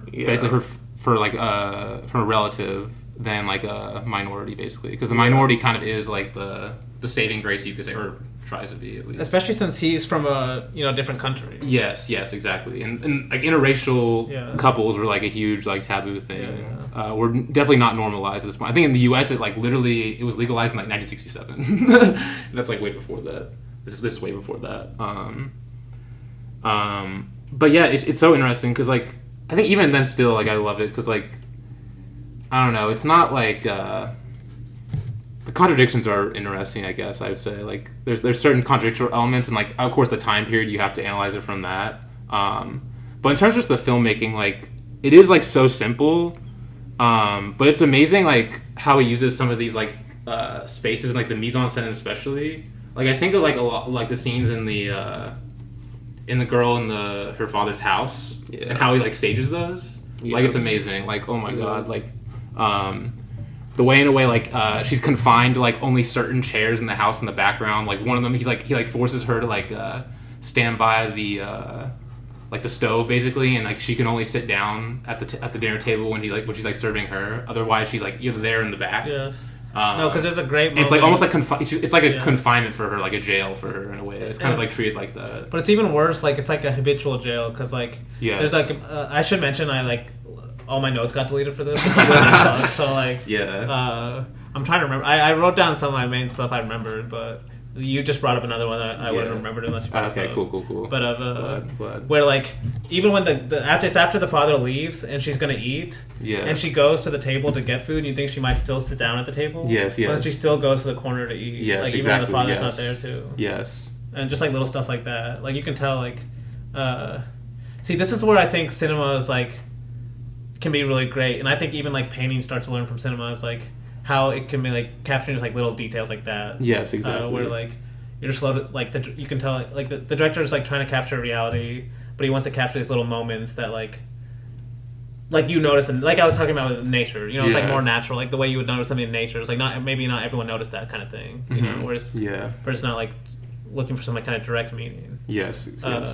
from a relative than like a minority, basically, because the minority kind of is like the saving grace, you could say, or tries to be, at least. Especially since he's from a different country. Yes, exactly. And like interracial couples were like a huge like taboo thing. Yeah. We're definitely not normalized at this point. I think in the U.S. it like literally it was legalized in like 1967. That's like way before that. This is way before that. But yeah, it's so interesting because like I think even then still like I love it because like I don't know, it's not like. The contradictions are interesting, I guess I would say. Like, there's certain contradictory elements, and like, of course, the time period you have to analyze it from that. But in terms of just the filmmaking, like, it is like so simple, but it's amazing like how he uses some of these like spaces and like the mise en scène especially. Like, I think of like a lot like the scenes in the girl in her father's house and how he like stages those. Yes. Like, it's amazing. Like, oh my god, like. The way in a way like she's confined to like only certain chairs in the house in the background. Like one of them, he forces her to like stand by the like the stove basically, and like she can only sit down at the dinner table when she's like serving her. Otherwise, she's like either there in the back. Yes. No, because there's a great moment. It's like almost like it's like a Yeah. confinement for her, like a jail for her in a way. It's kind of like treated like that. But it's even worse. Like it's like a habitual jail because like Yes. there's like I should mention I like all my notes got deleted for this. So like Yeah. I'm trying to remember. I wrote down some of my main stuff I remembered, but you just brought up another one that I wouldn't have remembered unless you brought it Okay, up. cool. But Glad. where like even when the after the father leaves and she's gonna eat, Yeah. and she goes to the table to get food, and you think she might still sit down at the table. Yes. But she still goes to the corner to eat. Yes, like even exactly, when the father's yes. not there too. Yes. And just like little stuff like that. Like you can tell like see, this is where I think cinema is like can be really great, and I think even like painting starts to learn from cinema is like how it can be like capturing just like little details like that. Yes, exactly. Where like you're just slow to, like you can tell like the director is like trying to capture reality, but he wants to capture these little moments that like you notice, and like I was talking about with nature, you know, it's like more natural, like the way you would notice something in nature. It's like not everyone noticed that kind of thing, you know, whereas but it's not like looking for some like kind of direct meaning. Yes. I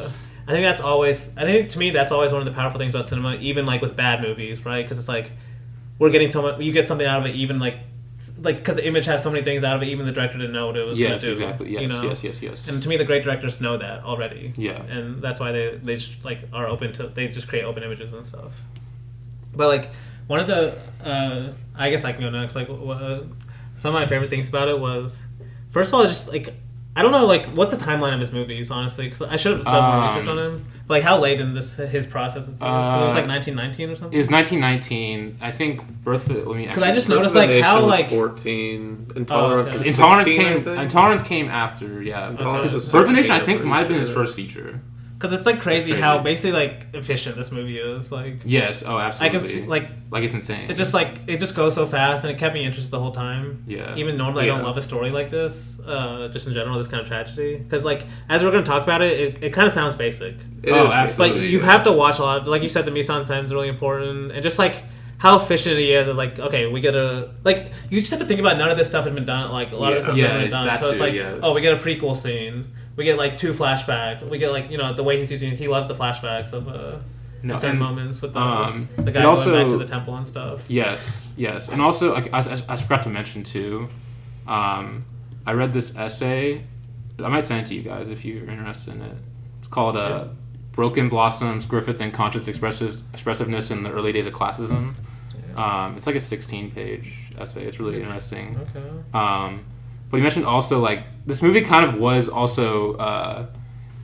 think to me that's always one of the powerful things about cinema, even like with bad movies, right? Because it's like we're getting so much, you get something out of it, even like because the image has so many things out of it, even the director didn't know what it was going to do. Exactly. Yes, you know? yes. And to me, the great directors know that already. Yeah. And that's why they just like are open to, they just create open images and stuff. But like one of the, I guess I can go next. Like some of my favorite things about it was, first of all, just like I don't know, like what's the timeline of his movies, honestly? Because I should have done more research on him. But, like how late in his process is it? It was like 1919 or something. It was 1919. I think Birth. Let me. Because I just noticed like how like 14. Intolerance. okay. Was Intolerance 16, came. I think. Intolerance came after. Yeah. Intolerance was Birth of a 16, Nation, I I'm think, pretty might have been his sure. first feature. because it's like crazy how basically like efficient this movie is. Like Yes. Oh, I absolutely. can see, like it's insane. it just goes so fast, and it kept me interested the whole time. Yeah. Even normally I don't love a story like this, just in general, this kind of tragedy. Because like as we're going to talk about it kind of sounds basic. It Oh, is absolutely. Like you have to watch a lot. Like you said, the mise en scène is really important, and just like how efficient he is. Like okay, we get a like you just have to think about none of this stuff had been done. Like a lot of this stuff Yeah, hadn't been done. that So it's too, like yes. oh, we get a prequel scene. We get like 2 flashbacks. We get like the way he's using. He loves the flashbacks of certain moments with the guy also, going back to the temple and stuff. Yes. And also, I forgot to mention too, I read this essay. I might send it to you guys if you're interested in it. It's called Broken Blossoms, Griffith and Conscious Expressiveness in the Early Days of Classism. It's like a 16-page essay. It's really interesting. Okay. But he mentioned also, like, this movie kind of was also,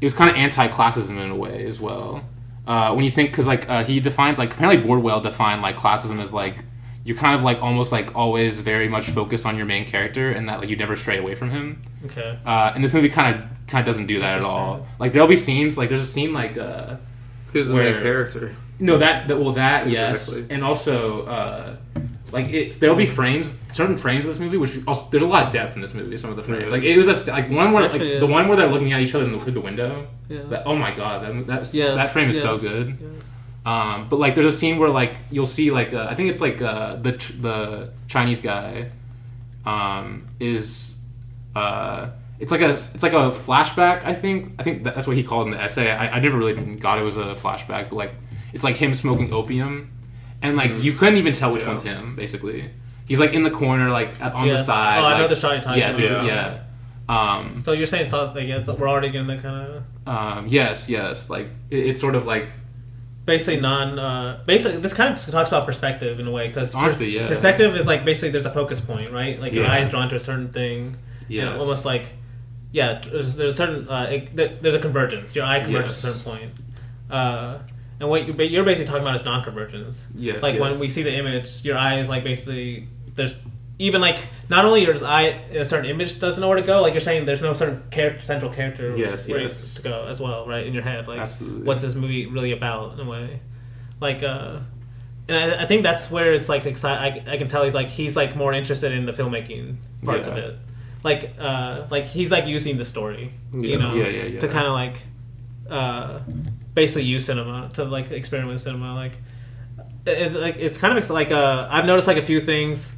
it was kind of anti-classism in a way as well. When you think, because, like, he defines, like, apparently Bordwell defined, like, classism as, like, you're kind of, like, almost, like, always very much focused on your main character and that, like, you never stray away from him. Okay. And this movie kind of doesn't do that at all. Like, there'll be scenes, like, there's a scene, like, Who's the main character? No, that Exactly. yes. And also, like there'll be certain frames of this movie, which also, there's a lot of depth in this movie. Some of the frames, like it was one where the one where they're looking at each other through the window. Yes. Oh my god, that Yes, frame is so good. Yes. But like there's a scene where like you'll see like I think it's like the Chinese guy is it's like a flashback. I think that's what he called in the essay. I never really even got it was a flashback, but like it's like him smoking opium. And, like, you couldn't even tell which one's him, basically. He's, like, in the corner, like, on the side. Oh, I like, know the shot you're talking about. Yeah. So you're saying something, we're already getting that kind of... Yes. Like, it's sort of, like... Basically basically, this kind of talks about perspective in a way, because honestly, yeah. Perspective is, like, basically there's a focus point, right? Like, your eye is drawn to a certain thing. Yes. And almost like, there's a certain... there's a convergence. Your eye converges at a certain point. And what you're basically talking about is non-convergence. Yes. Like when we see the image, your eye is like basically there's even like not only your eye a certain image doesn't know where to go. Like you're saying, there's no certain central character to go as well, right? In your head, like absolutely. What's this movie really about in a way? Like, and I think that's where it's like I can tell he's like more interested in the filmmaking parts of it. Like he's like using the story, to kind of like. Basically use cinema to like experiment with cinema. Like it's kind of like I've noticed like a few things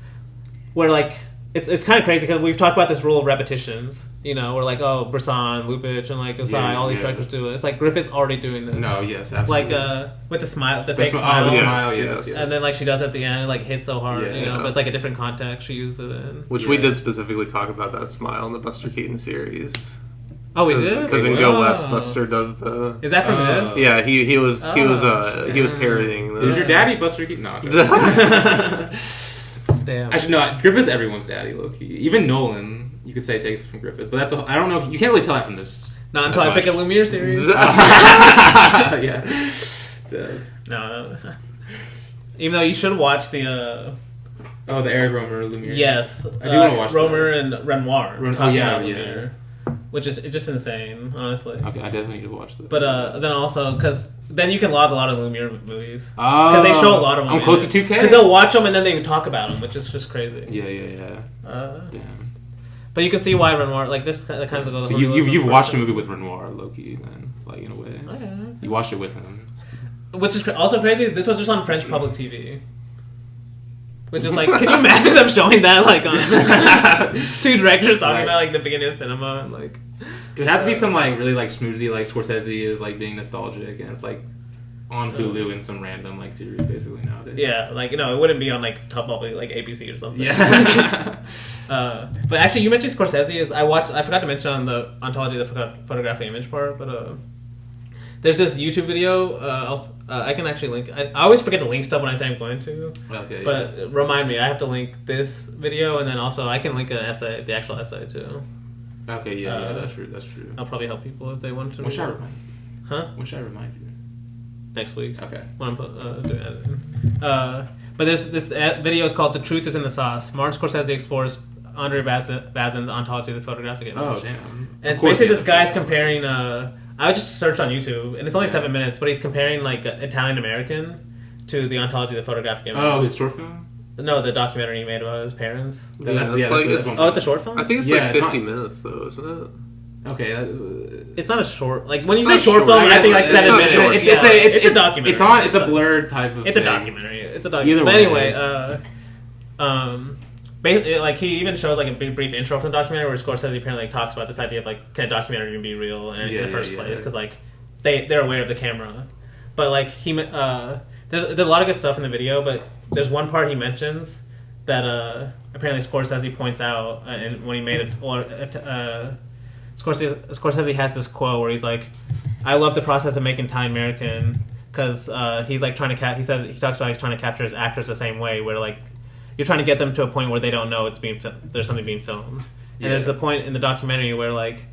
where like it's kind of crazy because we've talked about this rule of repetitions. You know, we're like, oh, Bresson, Lubitsch, and like Osai, all these directors do it. It's like Griffith's already doing this. No, yes, absolutely. Like with the smile, the fake smile. Yes. And then like she does at the end, like hits so hard, Yeah. you know, but it's like a different context she used it in. Which we did specifically talk about that smile in the Buster Keaton series. Oh, we did? Because in Go West, Buster does the. Is that from this? Yeah, he was parodying this. Is your daddy Buster Keaton? No. Damn. Actually, no. Griffith's everyone's daddy, low key. Even Nolan, you could say takes it from Griffith, but that's I don't know. You can't really tell that from this. Not until I pick a Lumiere series. Yeah. No. Even though you should watch the. The Eric Romer Lumiere. Yes, I do want to watch Romer that. and Renoir. Yeah. Which is just insane, honestly. Okay, I definitely need to watch that. But then also, because then you can log a lot of Lumiere movies. Because they show a lot of them. I'm close to 2K? Because they'll watch them and then they talk about them, which is just crazy. Yeah. Damn. But you can see why Renoir, like this kind of goes. So you've watched a movie with Renoir, low-key, then, like, in a way. Oh, yeah. You watched it with him. Which is also crazy, this was just on French public TV. Which is like, can you imagine them showing that, like, on two directors talking about, like, the beginning of cinema and, like... It would have to be some, like, really, like, schmoozy, like, Scorsese is, like, being nostalgic, and it's, like, on Hulu in some random, like, series, basically, nowadays. Yeah, like, it wouldn't be on, like, top public, like, ABC or something. Yeah. But actually, you mentioned Scorsese, I forgot to mention on the Ontology, the Photographic Image part, but, there's this YouTube video, I can actually link, I always forget to link stuff when I say I'm going to. Okay. But remind me, I have to link this video, and then also I can link an essay, the actual essay, too. Okay, yeah, that's true. I'll probably help people if they want to. When should I remind you? Huh? When should I remind you? Next week. Okay. When I'm doing editing. But there's this video is called "The Truth Is in the Sauce." Martin Scorsese explores Andre Bazin's Ontology of the Photographic Image. Oh, damn. And it's basically this guy's comparing. I just searched on YouTube, and it's only 7 minutes, but he's comparing like Italian American to the Ontology of the Photographic Image. Oh, his short film? No, the documentary he made about his parents. That's It's a short film? I think it's like 50 minutes, though, isn't it? Okay, that is. It's not a short. Like when you say short film, I think like 7 minutes. It's a documentary. It's a blurred type of. It's a documentary. It's a documentary. But anyway, basically, like he even shows like a brief intro from the documentary where Scorsese apparently like, talks about this idea of like can a documentary even be real in the first place because like they're aware of the camera, but like there's a lot of good stuff in the video, but there's one part he mentions that apparently Scorsese points out and when he made it or Scorsese has this quote where he's like, I love the process of making Italian American because he's like trying to he talks about he's trying to capture his actors the same way where like you're trying to get them to a point where they don't know there's something being filmed. And there's the point in the documentary where like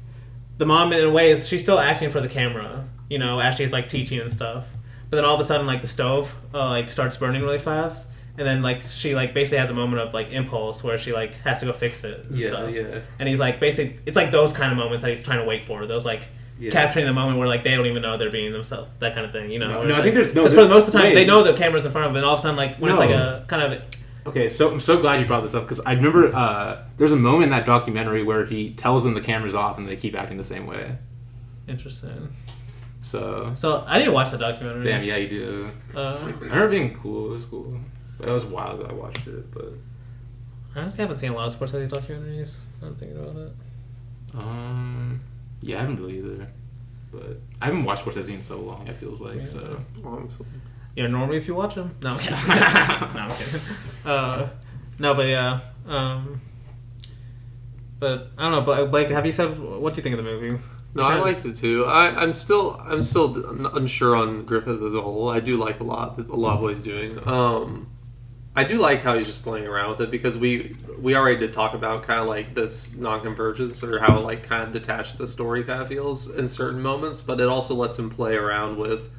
the mom in a way she's still acting for the camera, as she's like teaching and stuff. But then all of a sudden like the stove like starts burning really fast. And then like she like basically has a moment of like impulse where she like has to go fix it and stuff. Yeah. And he's like basically it's like those kind of moments that he's trying to wait for. Those like capturing the moment where like they don't even know they're being themselves, that kind of thing. No, I think there's no. Because for most of the time they know the camera's in front of them, and all of a sudden like when it's like a kind of. Okay, so I'm so glad you brought this up because I remember there's a moment in that documentary where he tells them the camera's off and they keep acting the same way. Interesting. So I need to watch the documentary. Damn, yeah, you do. I remember being cool. It was cool. It was a while ago I watched it, but I honestly haven't seen a lot of Scorsese documentaries. I'm thinking about it. Yeah, I haven't really either. But I haven't watched Scorsese in so long. It feels like so. Yeah, normally if you watch them. No, I'm kidding. I'm kidding. No, but yeah. But I don't know. But Blake, have you said what do you think of the movie? No, I liked it too. I'm still unsure on Griffith as a whole. I do like a lot of what he's doing. I do like how he's just playing around with it because we already did talk about kind of like this non-convergence or how like kind of detached the story kind of feels in certain moments, but it also lets him play around with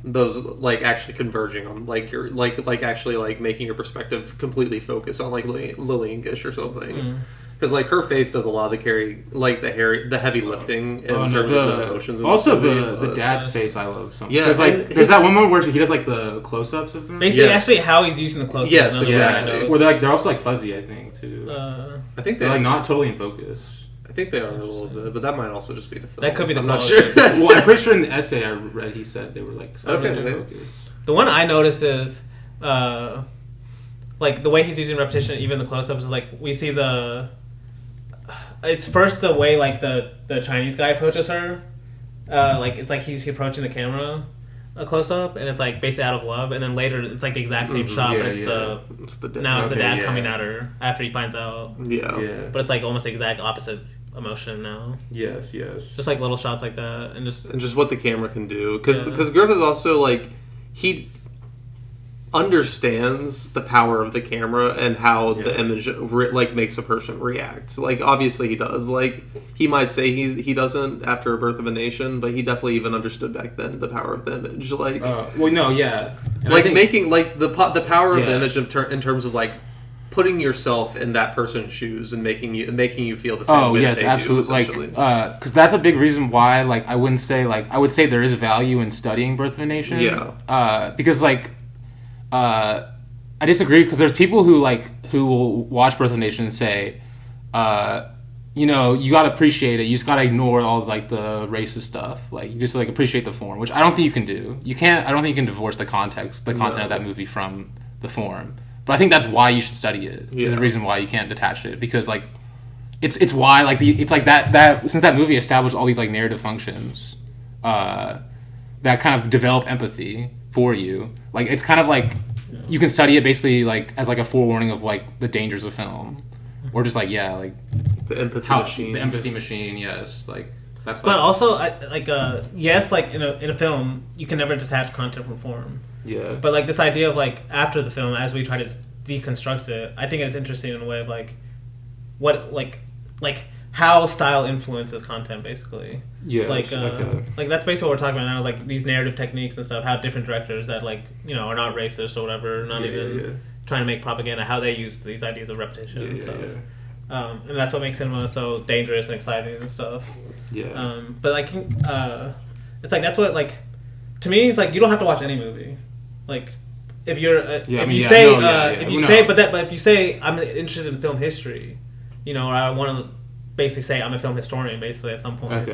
those like actually converging on like your like actually like making your perspective completely focus on like Lillian Gish or something. Because like her face does a lot of the heavy lifting in terms of the emotions. Also, the dad's face I love so much. Yeah, because like there's that one moment where he does like the close-ups of him. Basically, actually, how he's using the close-ups. Yes, exactly. Where they're also like fuzzy, I think too. I think they're like not totally in focus. I think they are a little bit, but that might also just be the film. That could be the. I'm not sure. Well, I'm pretty sure in the essay I read, he said they were like okay. Focus. The one I noticed is. like the way he's using repetition, even the close-ups, is like we see it's first the way like the Chinese guy approaches her, like it's like he's approaching the camera, a close-up, and it's like basically out of love, and then later it's like the exact same shot, but it's the dad coming at her after he finds out. Yeah. But it's like almost the exact opposite emotion now. Yes. Just like little shots like that, and just what the camera can do, because Griffith also like he understands the power of the camera and how the image like makes a person react. Like obviously he does. Like he might say he doesn't after A Birth of a Nation, but he definitely even understood back then the power of the image. Like and like making like the power of the image in terms of like putting yourself in that person's shoes and making you feel the same way that they absolutely. do, because that's a big reason why like I would say there is value in studying Birth of a Nation. Because like I disagree, because there's people who will watch Birth of a Nation and say, you gotta appreciate it. You just gotta ignore all like the racist stuff. Like you just like appreciate the form, which I don't think you can do. I don't think you can divorce the content of that movie from the form. But I think that's why you should study it. There's a reason why you can't detach it, because like it's why like it's like that since that movie established all these like narrative functions, that kind of develop empathy for you. Like it's kind of like you can study it basically like as like a forewarning of like the dangers of film, or just like like the empathy machine. Yes, like that's. But also, yes, like in a film, you can never detach content from form. Yeah. But like this idea of like after the film, as we try to deconstruct it, I think it's interesting in a way of like what like how style influences content, basically. Yeah. Like that's basically what we're talking about now, is like these narrative techniques and stuff. How different directors that like are not racist or whatever, not even trying to make propaganda, how they use these ideas of repetition and stuff. And that's what makes cinema so dangerous and exciting and stuff. Yeah. But like it's like that's what like to me it's like you don't have to watch any movie. Like if you're if you say I'm interested in film history, or I want to basically say I'm a film historian basically at some point,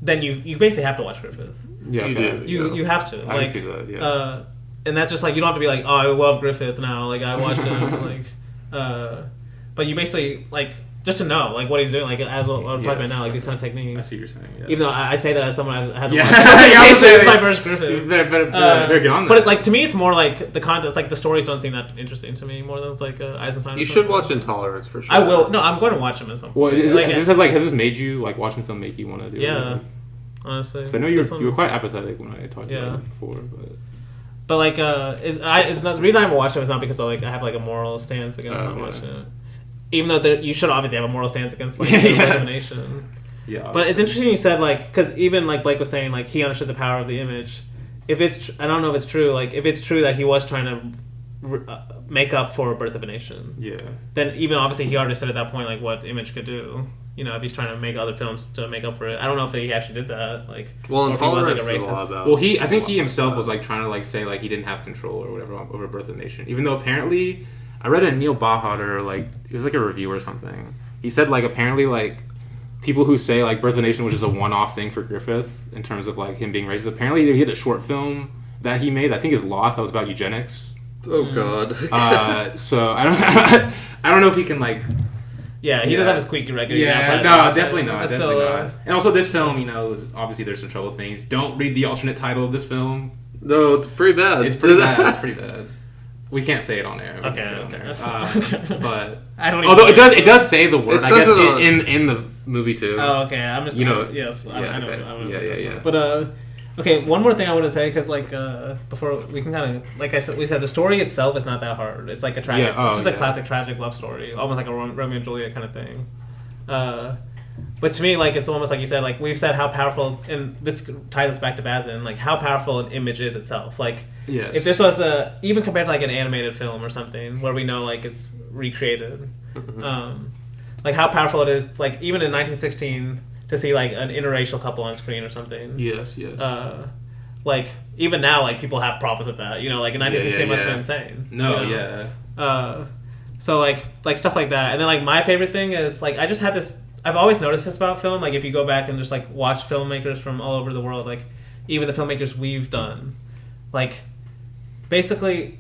then you basically have to watch Griffith. Yeah, you have to. I can see that. And that's just like you don't have to be like, oh, I love Griffith now, like I watched him, like but you basically like just to know like what he's doing, like as what I'm talking about now, like these kind of techniques. I see what you're saying. Yeah. Even though I say that as someone who hasn't watched it, it's my first Griffith. Better get on that. But like to me, it's more like the content. It's like the stories don't seem that interesting to me more than it's like Eisenstein. You should watch Intolerance for sure. I will. No, I'm going to watch him at some point. Well, has this made you like watching film make you want to do it? Yeah, honestly. Because I know you were quite apathetic when I talked about it before, but like it's not the reason I haven't watched it is not because I have like a moral stance against not watching it. Even though you should obviously have a moral stance against like discrimination. Yeah. But it's interesting you said like because even like Blake was saying like he understood the power of the image. If it's I don't know if it's true, like if it's true that he was trying to make up for A Birth of a Nation. Yeah. Then even obviously he understood at that point like what image could do. If he's trying to make other films to make up for it. I don't know if he actually did that. Like, well, Intolerance was like a racist. racist. Well, I think he himself was like trying to like say like he didn't have control or whatever over Birth of a Nation. Even though apparently, I read a Neil Bahadur like it was like a review or something. He said like apparently like people who say like Birth of a Nation was just a one-off thing for Griffith in terms of like him being racist. Apparently, he had a short film that he made. I think is Lost. That was about eugenics. Oh God. So I don't know if he can like. Yeah, he does have his squeaky record. Yeah, no, definitely not. Definitely not. And also, this film, obviously there's some trouble things. Don't read the alternate title of this film. No, it's pretty bad. It's pretty bad. It's pretty bad. We can't say it on air. Okay. But I don't. Although it does say the word, I guess, in the movie too. Oh, okay. I'm just. Yes. Yeah. I know. Yeah. But okay. One more thing I want to say because like before we can kind of like we said the story itself is not that hard. It's like a tragic. It's just a classic tragic love story, almost like a Romeo and Juliet kind of thing. But to me, like it's almost like you said, like we've said how powerful, and this ties us back to Bazin, like how powerful an image is itself. Like, yes. If this was even compared to like an animated film or something, where we know like it's recreated, like how powerful it is. Like even in 1916, to see like an interracial couple on screen or something. Yes. Like even now, like people have problems with that. Like in 1916, it must have been insane. No, yeah. So like stuff like that, and then like my favorite thing is like I just have this. I've always noticed this about film. Like if you go back and just like watch filmmakers from all over the world, like even the filmmakers we've done, like basically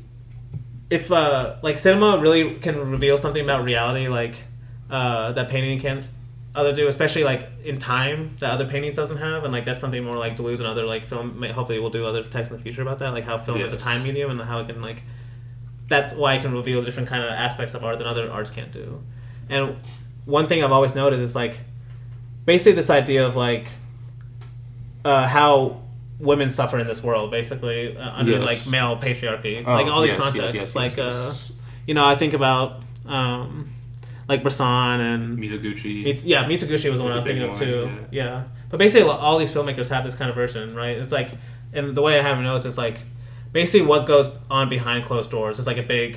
if like cinema really can reveal something about reality, like that painting can't other do, especially like in time that other paintings doesn't have, and like that's something more like Deleuze and other like film. Hopefully, we'll do other texts in the future about that, like how film is a time medium and how it can like. That's why it can reveal different kind of aspects of art that other arts can't do. And one thing I've always noticed is like basically this idea of like how women suffer in this world, basically under like male patriarchy, like all these contexts. You know, I think about like Bazin and Mizoguchi. Mizoguchi was the one I was thinking of too. Yeah, but basically all these filmmakers have this kind of version, right? It's like, and the way I have it notes is like basically what goes on behind closed doors is like a big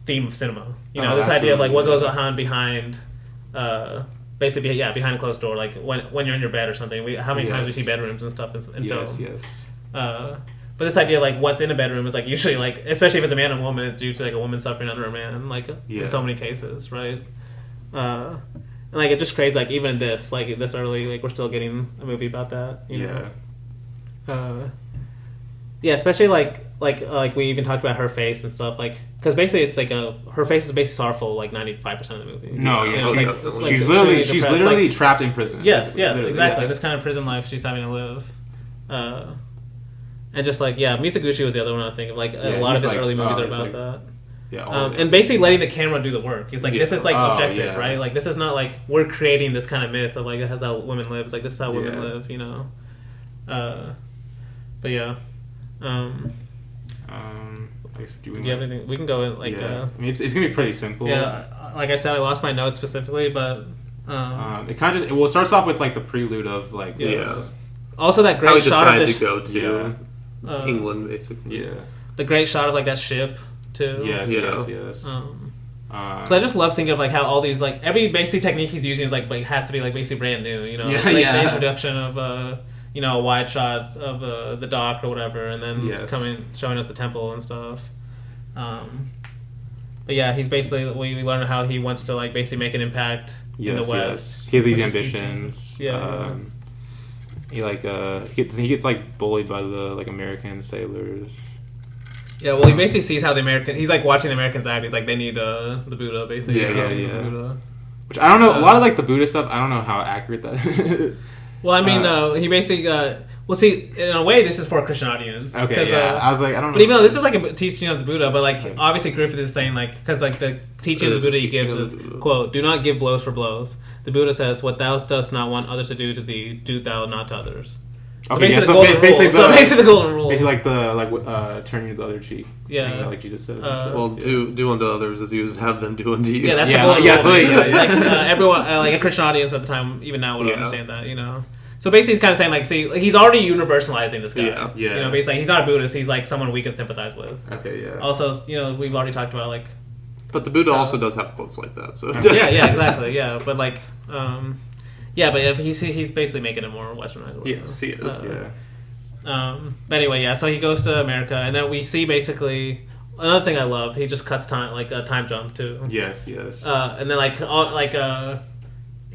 theme of cinema. You know, this idea of like what goes on behind. Basically, behind a closed door, like when you're in your bed or something. How many times we see bedrooms and stuff in film? Yes. But this idea, like what's in a bedroom, is like usually like, especially if it's a man and woman, it's due to like a woman suffering under a man, like in so many cases, right? And like it's just crazy, like even in this, like this early, like we're still getting a movie about that. You know? Especially like we even talked about her face and stuff, like because basically it's like her face is basically sorrowful like 95% of the movie. No, you know, she's literally trapped in prison. Yes, exactly. This kind of prison life she's having to live, and just like Mizoguchi was the other one I was thinking of. Like a lot of his early movies are about that. Yeah, and basically letting the camera do the work. It's like this is like objective, right? Like this is not like we're creating this kind of myth of like that's how women live. It's like this is how women live, you know. But yeah. I guess do you have anything? We can go in like. I mean, it's gonna be pretty simple. Yeah, like I said, I lost my notes specifically, but it kind of just it starts off with like the prelude of like also that great shot of to go to England basically. Yeah, the great shot of like that ship too. Yes. So I just love thinking of like how all these like every basic technique he's using is like has to be like basically brand new. You know, the introduction of. You know, a wide shot of the dock or whatever, and then showing us the temple and stuff. But yeah, he's basically we learn how he wants to like basically make an impact in the West. He has these ambitions. He gets like bullied by the like American sailors. Yeah, well, he basically sees how he's like watching the Americans act. He's like, they need the Buddha, basically. The Buddha. Which I don't know. A lot of like the Buddha stuff, I don't know how accurate that is. Well, I mean, he basically. Well, see, in a way, this is for a Christian audience. Okay, I was like, I don't know. But even though this is like a teaching of the Buddha, but like obviously Griffith is saying like because like the teaching of the Buddha he gives is quote: "Do not give blows for blows." The Buddha says, "What thou dost not want others to do to thee, do thou not to others." Okay, so basically the golden rule. Basically, like the turning the other cheek. Yeah, like Jesus said. Do unto others as you have them do unto you. Yeah, that's the golden rule. Like everyone, like a Christian audience at the time, even now would understand that. You know. So basically, he's kind of saying, like, see, he's already universalizing this guy. Yeah. You know, basically, he's not a Buddhist. He's, like, someone we can sympathize with. Okay, yeah. Also, you know, we've already talked about, like... But the Buddha also does have quotes like that, so... yeah, exactly, yeah. But, like, but he's basically making it more westernized. Yes, he is, But anyway, so he goes to America, and then we see, basically... Another thing I love, he just cuts time, like, a time jump, too. Yes. And then,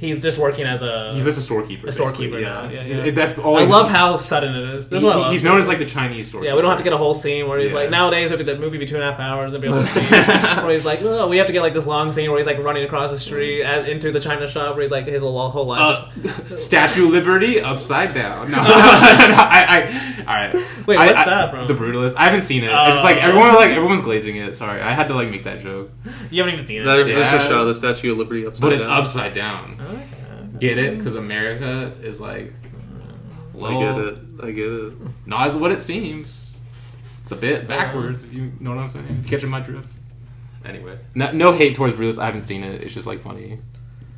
he's just working as he's just a storekeeper. A storekeeper now. Yeah. That's all I love how sudden it is. He's known as like the Chinese storekeeper. Yeah, we don't have to get a whole scene where he's like, nowadays the movie be 2.5 hours and be a whole scene where he's like, oh, we have to get like this long scene where he's like running across the street into the China shop where he's like his whole life. Statue of Liberty upside down. No, all right. Wait, what's that, bro? The Brutalist. I haven't seen it. It's just like everyone's glazing it. Sorry, I had to like make that joke. You haven't even seen it. There's just a show of the Statue of Liberty upside down. But it's upside down. Get it? Because America is like... I get it. Not as what it seems. It's a bit backwards, if you know what I'm saying. Catching my drift. Anyway. No hate towards Bruce. I haven't seen it. It's just like funny.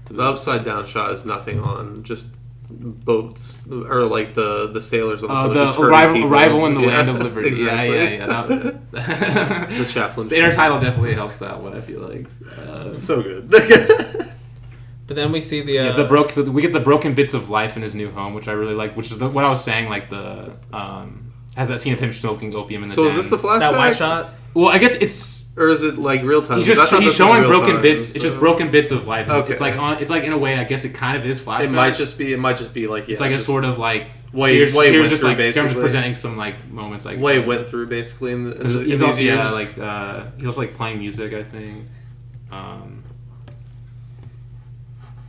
The upside down shot is nothing on just boats or like the sailors on the boat. The arrival in the land of liberty. Exactly. Yeah. The chaplain. The intertitle definitely helps that one, I feel like. It's so good. But then we see so we get the broken bits of life in his new home, which I really like, which is what I was saying, like has that scene of him smoking opium in the den. Is this the flashback? That white shot? Well, I guess it's... Or is it like real time? He's showing broken bits. So. It's just broken bits of life. Okay. It's like in a way, I guess it kind of is flashback. It might just be like it's like a sort of like Wait He was went just through like basically. presenting some like moments like Wait went through basically in he's these also years. he's also like playing music, I think.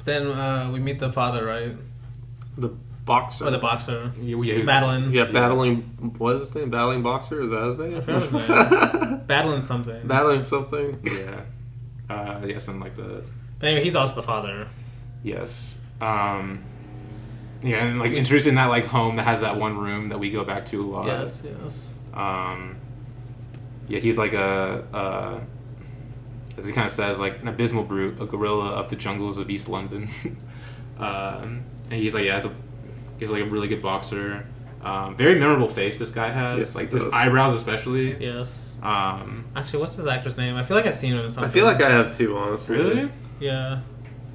Then we meet the father, right? The boxer. Or the boxer. Yeah, Battling. Yeah, battling. What is his name? Battling boxer. Is that his name? I forgot his name. Battling something. Battling something. Yeah, something like that. But anyway, he's also the father. Yes. Yeah, and like introducing that like home that has that one room that we go back to a lot. Yes. Yeah, he's like as he kind of says, like an abysmal brute, a gorilla of the jungles of East London. And he's like, he's like a really good boxer. Very memorable face this guy has, Yes, like he his does. eyebrows especially. Yes. Um, Actually, what's his actor's name? I feel like I've seen him in something. I feel like I have too, honestly. really? Yeah.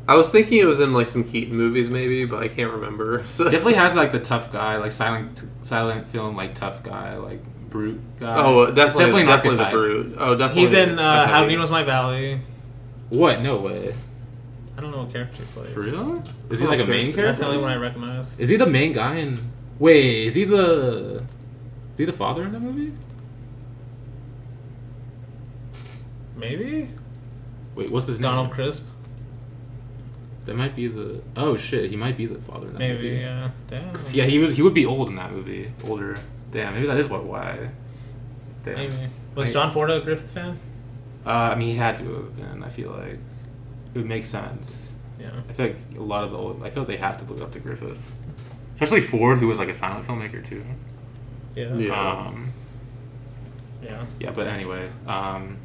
I was thinking it was in like some Keaton movies, maybe, but I can't remember. So. Definitely has like the tough guy, like silent film, like tough guy, like brute guy. Oh, It's definitely an the archetype. brute. Oh, definitely. He's in okay. How Green Was My Valley. What? No way. I don't know what character he plays. For real? Is he like a main character? That's the only one I recognize. Is he the main guy in? Wait, is he the father in that movie? Maybe? Wait, what's his Donald name? Crisp? That might be the. Oh shit, he might be the father in that Maybe, movie. yeah. Damn. 'Cause, yeah, he would be old in that movie, older. Damn, maybe that is why. Damn. Maybe. Was Like- John Ford a Griffith fan? I mean, he had to have been. I feel like it would make sense. Yeah. I feel like a lot of the old. I feel like they have to look up to Griffith, especially Ford, who was like a silent filmmaker too. Yeah. Yeah. Yeah. Yeah, but anyway, and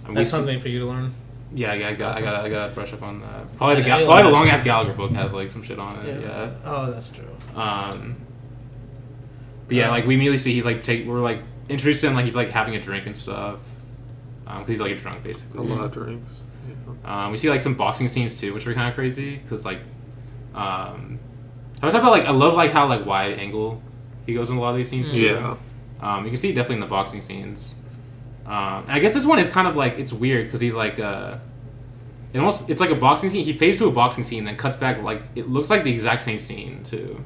we That's see- something for you to learn. Yeah, I gotta brush up on that. Probably I the like- long ass Gallagher book has like some shit on it. Yeah. Oh, that's true. But yeah, like we immediately see he's like we're like introduced to him like he's like having a drink and stuff. 'Cause he's like a drunk basically. A lot of drinks. We see like some boxing scenes too, which are kind of crazy because it's like, I was talking about like I love like how like wide angle he goes in a lot of these scenes too. Yeah. You can see it definitely in the boxing scenes. And I guess this one is kind of like it's weird because he's like it's like a boxing scene. He fades to a boxing scene, then cuts back like it looks like the exact same scene too.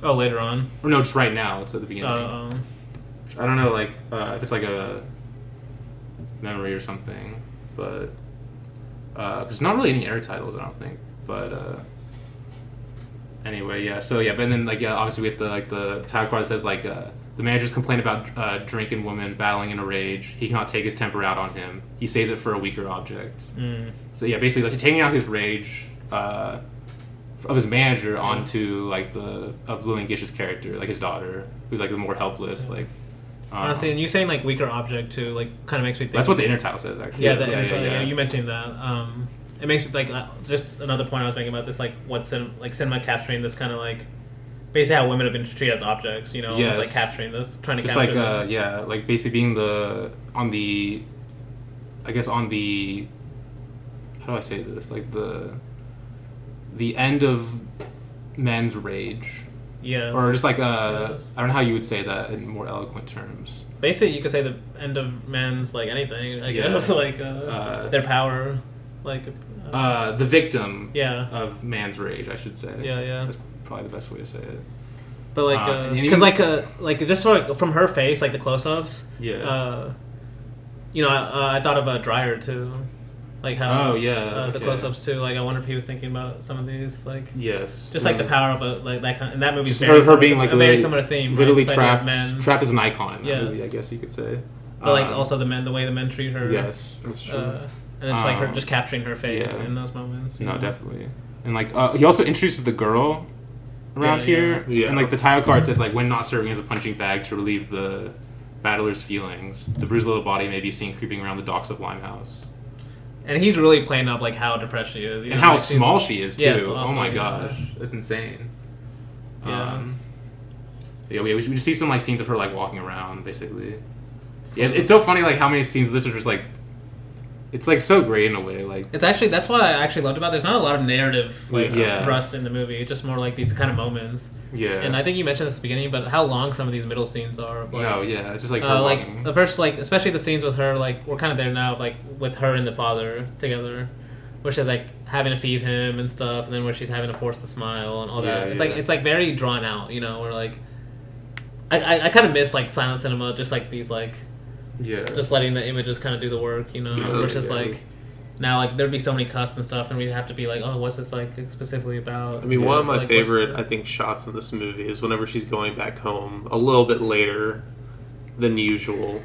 Oh, later on. Or no, it's right now. It's at the beginning. I don't know, like if it's like a memory or something, but there's not really any air titles, I don't think. But anyway, yeah. So yeah, but then like yeah, obviously we have the title card that says like the managers complain about drunken women battling in a rage. He cannot take his temper out on him. He saves it for a weaker object. So yeah, basically like taking out his rage of his manager onto like of Lillian Gish's character, like his daughter, who's like the more helpless, like. Honestly, and you saying like weaker object too, like kind of makes me think. That's what the inner title says, actually. Yeah, you mentioned that. It makes it like just another point I was making about this, like what cinema capturing this kind of like basically how women have been treated as objects, you know, Yes. like capturing this, trying to Just capture. like like basically being on the how do I say this? Like the end of men's rage. Yes. Or just like Yes. I don't know how you would say that in more eloquent terms. Basically, you could say the end of men's like anything. I Yeah. guess like their power, like The victim yeah, of man's rage, I should say. yeah. That's probably the best way to say it. But like and because even- like just sort of from her face, like the close-ups. Yeah. You know, I thought of a Dryer too, like how Oh, yeah, the okay. close-ups too. Like I wonder if he was thinking about some of these, like Yes. just like the power of a like that kind. And that movie's Just very her similar, being like a very literally- similar theme, right? literally This idea of trapped men. as an icon in that Yes. movie, I guess you could say. But like also the way the men treat her. Yes. That's true. And it's like her just capturing her face yeah. in those moments. you No, know? definitely. And like he also introduces the girl around Yeah, here, yeah. and like the title card says like when not serving as a punching bag to relieve the battler's feelings, the bruised little body may be seen creeping around the docks of Limehouse. And he's really playing up like how depressed she is, you And know, how like, she's- small she is too. Yes, oh also, my yeah. gosh, that's insane. Yeah. Yeah, we just see some like scenes of her like walking around, basically. Yeah, it's so funny like how many scenes of this are just like, it's like so great in a way. Like It's actually that's what I actually loved about it. There's not a lot of narrative like Yeah. thrust in the movie. It's just more like these kind of moments. yeah, And I think you mentioned this at the beginning, but how long some of these middle scenes are. Of, like, no, yeah, it's just like her like walking. the first like especially the scenes with her like we're kind of there now like with her and the father together, where she's like having to feed him and stuff, and then where she's having to force the smile and all that. Yeah, It's like very drawn out, you know. Where like I kind of miss like silent cinema, just like these like just letting the images kind of do the work, you know. Versus like now like there'd be so many cuts and stuff, and we'd have to be like, oh, what's this like specifically about? I mean, one of my favorite I think shots in this movie is whenever she's going back home a little bit later than usual,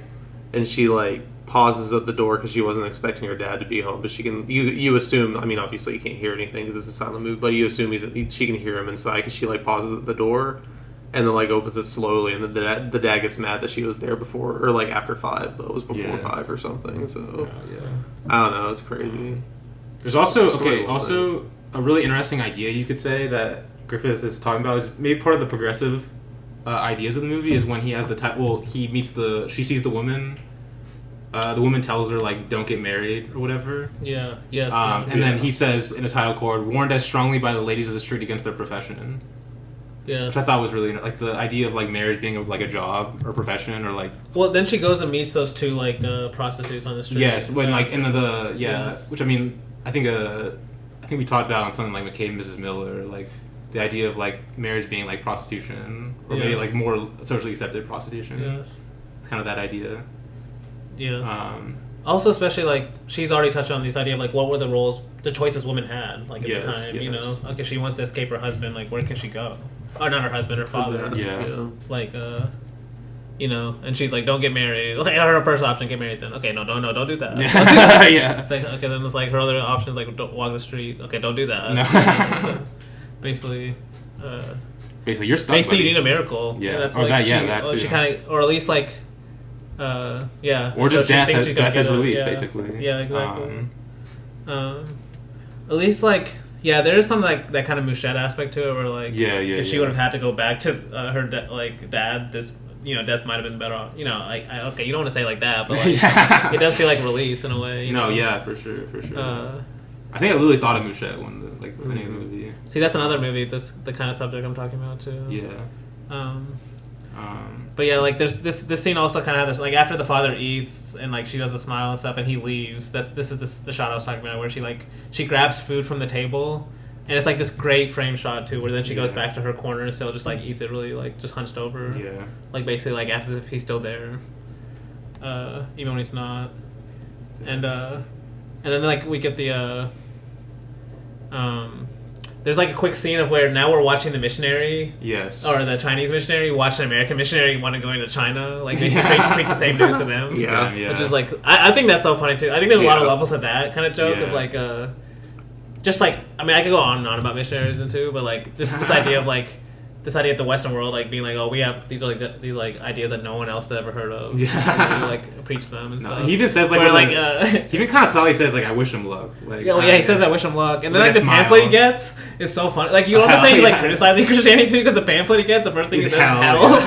and she like pauses at the door because she wasn't expecting her dad to be home, but she can you assume, I mean, obviously you can't hear anything because it's a silent movie, but you assume she can hear him inside because she like pauses at the door and then like opens it slowly, and then the dad gets mad that she was there before or like after 5, but it was before 5 or something. So I don't know, it's crazy. There's also a really interesting idea you could say that Griffith is talking about is maybe part of the progressive ideas of the movie is when he has she sees the woman. The woman tells her like, "Don't get married" or whatever. Yeah. Yes. And then he says in a title card, "Warned as strongly by the ladies of the street against their profession." Yeah. Which I thought was really like the idea of like marriage being like a job or profession or like. Well, then she goes and meets those 2 like prostitutes on the street. Yes, when like in which I mean I think we talked about on something like McCabe and Mrs. Miller, like the idea of like marriage being like prostitution or maybe like more socially accepted prostitution. Yes. It's kind of that idea. Yes. Also, especially like she's already touched on this idea of like what were the choices women had like at the time. You know, okay, she wants to escape her husband. Like, where can she go? Or not her husband, her father. Yeah. Like, you know, and she's like, don't get married. Like, her first option, get married. Then okay, no, don't do that. Yeah. It's like, okay, then it's like her other options like don't walk the street. Okay, don't do that. No. So, basically, you're stuck. basically you need a miracle. Yeah. That's Or like that too. She kind of, or at least like. Or just death as released, basically. Yeah, exactly. At least like there is some like that kind of Mouchette aspect to it, where like if she would have had to go back to her dad, this death might have been better off. You know, okay, you don't want to say like that, but like it does feel like release in a way. You know? Yeah, for sure. I think I really thought of Mouchette when the beginning of the movie. See, that's another movie. The kind of subject I'm talking about too. Yeah. But yeah, like there's this scene also kind of has this, like after the father eats and like she does the smile and stuff and he leaves. This is the shot I was talking about where she grabs food from the table and it's like this great frame shot too where then she goes back to her corner and still just like eats it really like just hunched over. Yeah. Like basically like as if he's still there, even when he's not. And then like we get the there's like a quick scene of where now we're watching the missionary, or the Chinese missionary watch an American missionary want to go into China, like basically preach the same news to them. Which is like I think that's so funny too. I think there's a lot of levels of that kind of joke of like just like I mean I could go on and on about missionaries and too, but like just this idea of like the Western world like being like, oh, we have these ideas that no one else has ever heard of. We like preach them and stuff. He even says he even kind of subtly says like, I wish him luck. Like, he says I wish him luck, and then like the pamphlet he gets is so funny. Like you almost say he's like criticizing Christianity too, because the pamphlet he gets, the first thing he says is hell.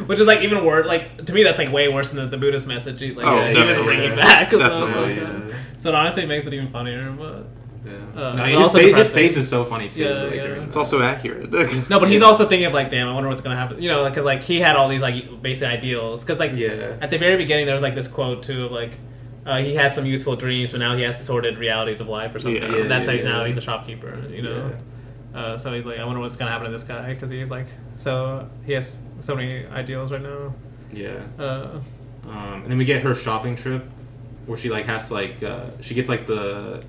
Which is like even worse. Like to me, that's like way worse than the Buddhist message. He was bringing back. So it honestly makes it even funnier, but. His face is so funny too. It's also accurate. No, but he's also thinking of like, damn, I wonder what's gonna happen. You know, because like he had all these like basic ideals. Because like at the very beginning there was like this quote too of like he had some youthful dreams, but now he has the sordid realities of life or something. And that's like now he's a shopkeeper. You know, so he's like, I wonder what's gonna happen to this guy because he's like he has so many ideals right now. And then we get her shopping trip where she like has to like she gets like the.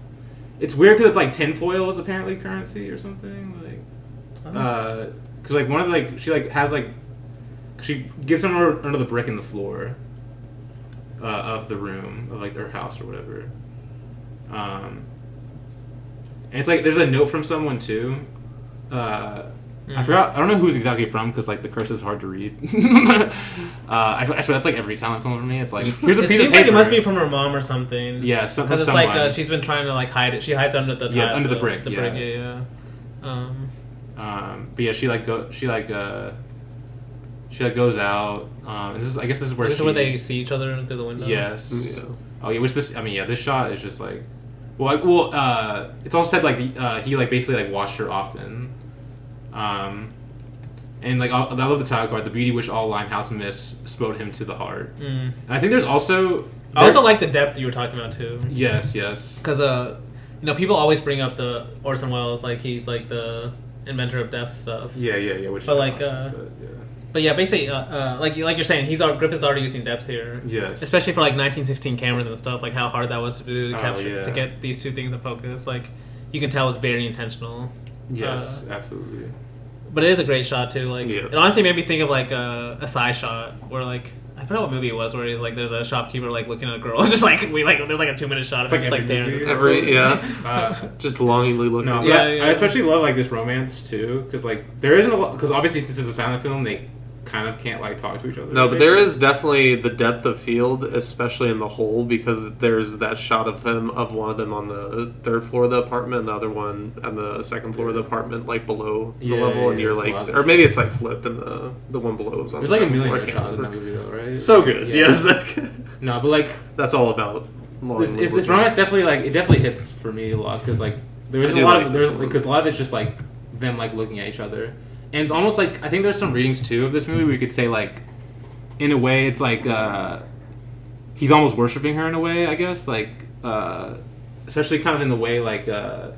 It's weird because it's like tinfoil is apparently currency or something. Like, because like one of the, like she like has like she gets under the brick in the floor of the room of like their house or whatever. And it's like there's a note from someone too. I forgot. I don't know who's exactly from because like the cursive is hard to read. I swear that's like every silent film for me. It's like here's a piece of paper. It seems like it must be from her mom or something. Yeah, because it's like she's been trying to like hide it. She hides under the under the brick. The brick, yeah. But yeah, she goes out. And this is where they see each other through the window. Yes. Yeah. Oh yeah. This shot is just like, it's also said like he like basically like watched her often. And like I love the title card. The beauty which all Limehouse miss smote him to the heart. And I think there's also. I also like the depth you were talking about too. Yes. Because people always bring up the Orson Welles, like he's like the inventor of depth stuff. Yeah. Which But like, but yeah, basically, like you're saying, Griffith's already using depth here. Yes. Especially for like 1916 cameras and stuff, like how hard that was to do to Oh, capture yeah. to get these two things in focus. Like you can tell it's very intentional. Yes, absolutely. But it is a great shot too. Like Yeah. it honestly made me think of like a side shot where like I forgot what movie it was where he's like there's a shopkeeper like looking at a girl and just like there's like a 2-minute shot of It's him like like every staring. movie. Just longingly looking. No, at but Yeah. I especially love like this romance too, because like there isn't a lot. Because obviously, since it's a silent film, they kind of can't like talk to each other. No, but there is definitely the depth of field, especially in the hole, because there's that shot of one of them on the third floor of the apartment, and the other one on the second floor of the apartment, like below the level, and you're there's a like, lot or of maybe it's like flipped, and the one below is on. There's the like a second million floor. other shots in that movie though, right? So good, Yeah. yes. No, but like That's all about. this romance definitely like it definitely hits for me a lot because like there's I a do lot like of this one. because a lot of it's just like them like looking at each other, and it's almost like I think there's some readings too of this movie where you could say like in a way it's like he's almost worshiping her in a way, I guess, like especially kind of in the way like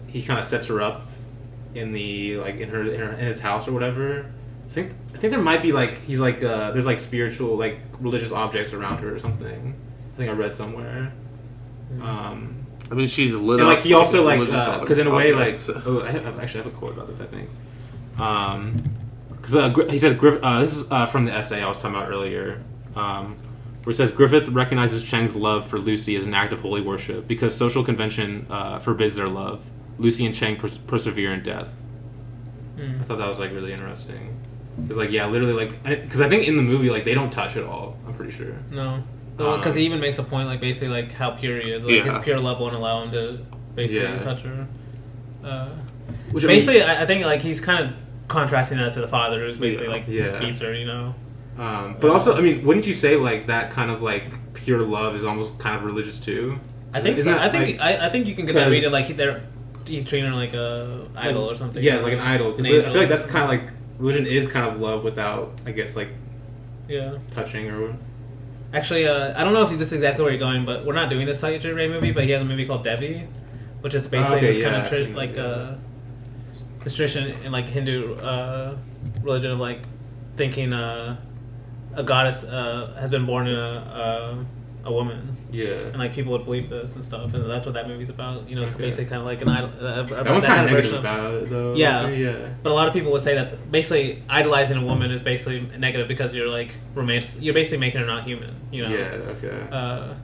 he kind of sets her up in the like in his house or whatever. I think there might be like he's like there's like spiritual like religious objects around her or something. I think I read somewhere. I mean, she's lit And up. like he also like religious because in a way like objects, so. actually I have a quote about this I think. Because he says this is from the essay I was talking about earlier, where it says Griffith recognizes Cheng's love for Lucy as an act of holy worship because social convention forbids their love. Lucy and Cheng persevere in death. I thought that was like really interesting. Because like yeah, literally like because I think in the movie like they don't touch at all. I'm pretty sure. No, because he even makes a point like basically like how pure he is. Like his pure love won't allow him to basically touch her. Which Basically, I think like he's kind of contrasting that to the father, who's basically like Yeah. beats her, you know. But also, I mean, wouldn't you say like that kind of like pure love is almost kind of religious too? I think Isn't so. that, I think you can get that 'cause- reading like he's treating her like a idol or something. Yeah, it's like an idol. Because An I feel like that's kind of like religion is kind of love without, I guess, like yeah. touching or. Actually, I don't know if this is exactly where you're going, but we're not doing this Satyajit Ray movie. But he has a movie called Devi, which is basically this kind of this tradition in like Hindu religion of like thinking a goddess has been born in a woman. Yeah. And like people would believe this and stuff, and that's what that movie's about. You know, basically kind of like an idol. That one's kind of negative about it, though. Yeah. Yeah. But a lot of people would say that's basically idolizing a woman is basically negative because you're like romantic. You're basically making her not human. You know. Yeah. Okay.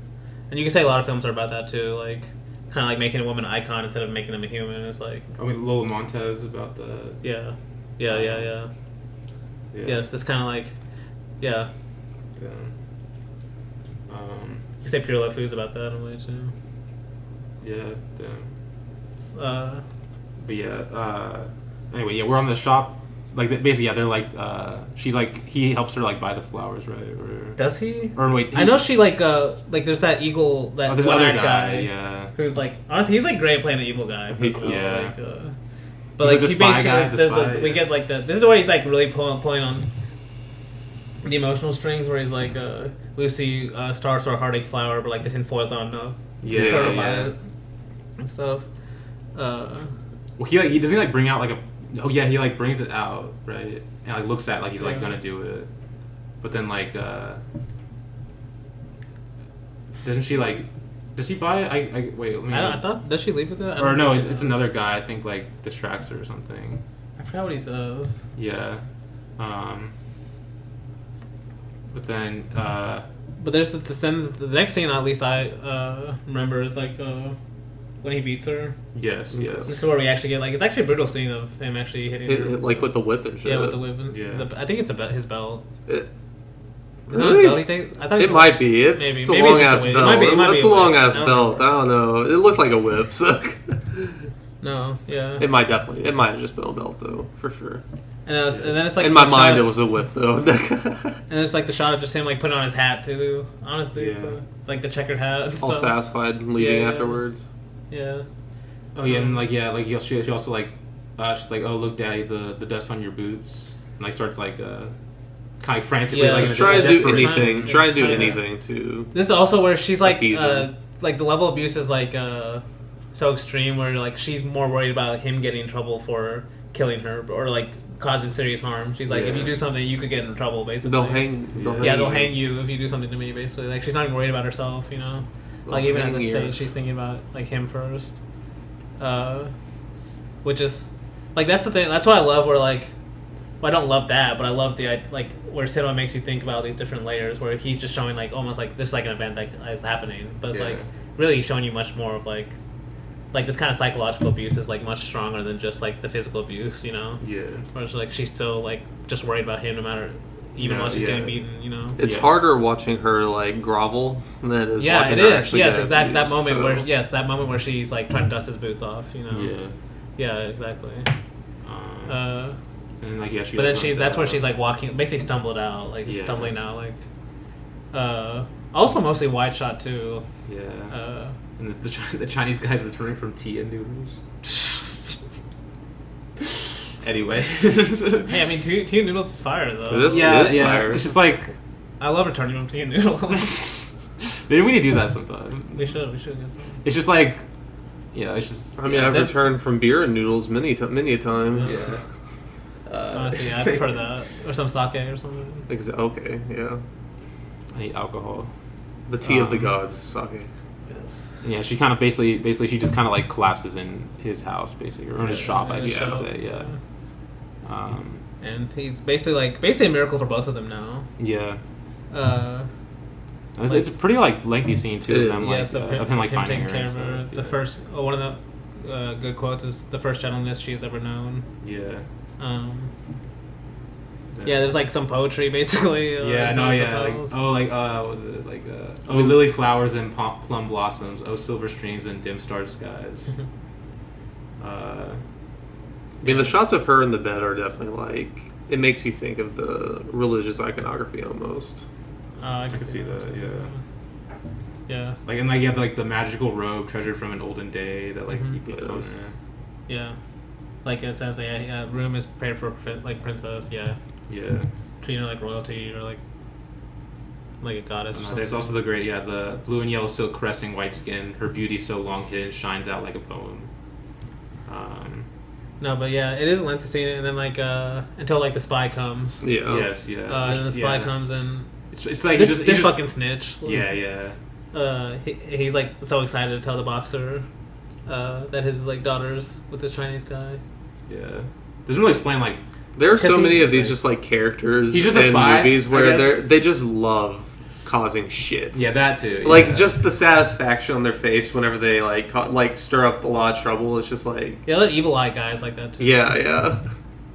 And you can say a lot of films are about that too, like kind of like making a woman an icon instead of making them a human. It's like I mean, Lola Montez about the. yeah. Yeah. Yes, that's kind of like yeah. Yeah. You can say Pure Love Foods about that in a way too. Yeah. Damn. But yeah. Anyway, yeah, we're on the shop. Like basically, yeah, they're like. She's like he helps her like buy the flowers, right? Or does he? Or wait, I know she like there's that eagle that this other one-eyed guy. Yeah. who's like honestly he's like great playing an evil guy. Yeah. But He's like the he spy guy, basically we get like this is where he's like really pulling on the emotional strings where he's like Lucy starts for a heartache flower but like the tinfoil's not enough. Yeah. For her to buy Yeah. it and stuff. Well, he doesn't like bring out like a. Oh yeah, he like brings it out, right? And like looks at it like he's like gonna do it, but then like doesn't she like? Does he buy it? I wait. Let me. I thought does she leave with it? Or no, it's another guy. I think like distracts her or something. I forgot what he says. Yeah. But then. But there's the next scene at least I remember is like when he beats her. Yes. This is where we actually get like it's actually a brutal scene of him actually hitting her. Like with the whip and shit. Yeah, with the whip. Yeah. I think it's his belt. Is Really? that his belt? I thought It might be. Maybe. It's a Maybe long it's ass just a belt. whip. It might be That's a a long whip. ass I don't belt. I don't know. It looked like a whip, so. No, yeah. It might have just been a belt though, for sure. And then it's like in my the mind, shot- it was a whip though. And it's like the shot of just him like putting on his hat too. Honestly, it's Yeah. like the checkered hat. And All stuff. satisfied, and leaving Yeah. afterwards. Yeah. Oh yeah, and like she also like she's like, oh look, Daddy, the dust on your boots, and like starts like kind of frantically Yeah. like Just trying to do desperation. anything. Trying to do Yeah. anything to. This is also where she's like Appease him. like the level of abuse is like so extreme where like she's more worried about him getting in trouble for killing her or like causing serious harm. She's like, if you do something, you could get in trouble. Basically, they'll hang you if you do something to me. Basically, like she's not even worried about herself. You know, like even at this stage, she's thinking about like him first. Which is like that's the thing. That's what I love. Where like, well, I don't love that, but I love the like where cinema makes you think about these different layers. Where he's just showing like almost like this is like an event that is happening, but it's like really showing you much more of like this kind of psychological abuse is like much stronger than just like the physical abuse, you know. Yeah. Where it's like she's still like just worried about him no matter, even while she's getting beaten, you know. It's harder watching her like grovel than it is watching it her is. actually Yes, get exactly. abused, That moment where she's like trying to dust his boots off, you know. Yeah. Yeah, exactly. And like but then that's where she's like walking, basically stumbled out, like stumbling out, like. Also mostly wide shot too. Yeah. And the Chinese guy's returning from tea and noodles. Anyway. Hey, I mean, tea and noodles is fire though. It is fire. It's just like I love returning from tea and noodles. Maybe we need to do that sometime. We should get some. It's just like, it's just. I mean, I've returned from beer and noodles many a time. Yeah. Honestly, I prefer that or some sake or something. Okay, yeah. I need alcohol. The tea of the gods, sake. Yeah, she kind of basically she just kind of like collapses in his house, basically, or in his shop, I should say. Yeah. And he's basically a miracle for both of them now. Yeah. It's a pretty like lengthy scene too. Of him like finding her and stuff. The first one of the good quotes is the first gentleness she has ever known. Yeah. Yeah, there's like some poetry basically. Was it like lily flowers and plum blossoms, silver streams and dim starred skies. I mean, the shots of her in the bed are definitely like it makes you think of the religious iconography almost. I can see that. Yeah. Like and like you have like the magical robe treasured from an olden day that like he puts on her. Yeah. Like it says, room is prepared for like princess. Yeah. Yeah. Treating her like royalty or like a goddess. Or something. There's also the blue and yellow silk caressing white skin. Her beauty so long hidden shines out like a poem. No, but yeah, it is a lengthy scene, and then like until like the spy comes. Yeah. Yes. Yeah. And then the spy comes and it's like this fucking snitch. Yeah. He's like so excited to tell the boxer that his like daughter's with this Chinese guy. Yeah. Doesn't really explain like. There are so many of these just like characters he's just a in spy, movies where they just love causing shit. Yeah, that too. Yeah. Like just the satisfaction on their face whenever they like stir up a lot of trouble. It's just like that evil eye guys like that too. Yeah.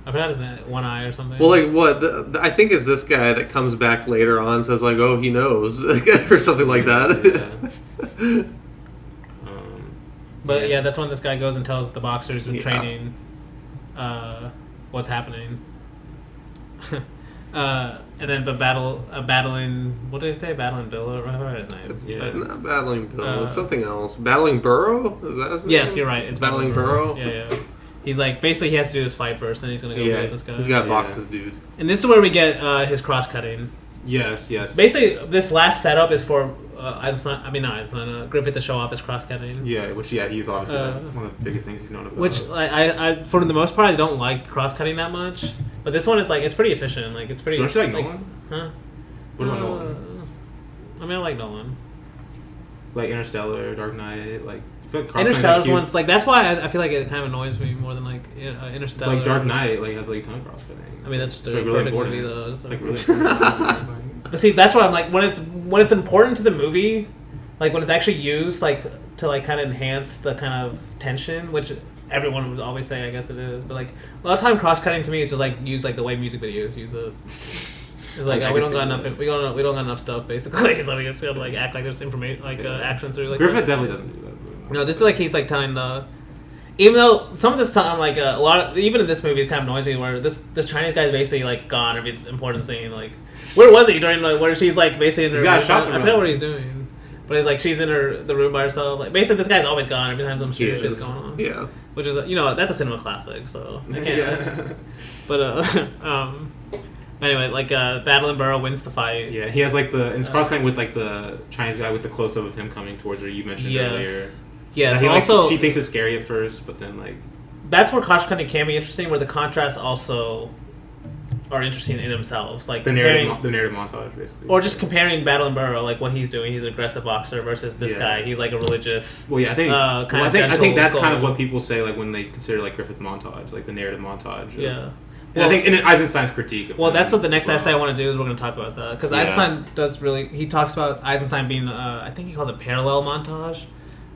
I forgot his name, one eye or something. Well, like what I think is this guy that comes back later on and says like, "Oh, he knows," or something like that. Yeah. But that's when this guy goes and tells the boxers in training what's happening. And then battling what did they say? Battling Bill or whatever his name. It's not Battling Bill. It's something else. Battling Burrow? Is that his name? Yes, you're right. It's Battling Burrow. Yeah. He's like basically he has to do his fight first, then he's gonna go get this guy. He's got to box this dude. And this is where we get his cross cutting. Yes. Basically, this last setup is for Griffith to show off his cross cutting. Yeah, which he's obviously one of the biggest things he's known about. Which I for the most part I don't like cross cutting that much, but this one is like it's pretty efficient. Like it's pretty. Don't you like Nolan? Huh? What about Nolan? I mean, I like Nolan. Like Interstellar, Dark Knight, like. Interstellar's one's like that's why I feel like it kind of annoys me more than like Interstellar. Like Dark Knight, like has like a ton of cross cutting. I mean that's the like really perfect important. movie though. It's like really important. But see, that's why I'm like when it's important to the movie, like when it's actually used like to like kind of enhance the kind of tension, which everyone would always say I guess it is, but like a lot of time cross cutting to me is just like use like the way music videos use it. It's like we don't got enough stuff basically. It's like we just gotta like act like there's information like action through like Griffith definitely doesn't do that. No, this is like he's like telling the. Even though some of this time, like a lot of even in this movie, it kind of annoys me where this Chinese guy is basically like gone every important scene. Like, where was he during like where she's like basically in her? I forget what he's doing, but it's like she's in the room by herself. Like basically, this guy's always gone every time some shit's going on. Yeah, which is that's a cinema classic, so I can't. But anyway, like Battling Burrow wins the fight. Yeah, he has like it's cross cutting with like the Chinese guy with the close up of him coming towards her. You mentioned earlier. Yeah, That so he, like, also she thinks it's scary at first, but then like that's where cross-cutting can be interesting, where the contrasts also are interesting in themselves, like the narrative montage basically, or just comparing Battle and Burrow, like what he's doing. He's an aggressive boxer versus this guy. He's like a religious. Well, yeah, I think I think that's kind of what people say like when they consider like Griffith montage, like the narrative montage. Yeah. Well, I think in Eisenstein's critique. Well, that's what the next essay I want to do is we're going to talk about that because Eisenstein does really. He talks about Eisenstein being, I think he calls it parallel montage.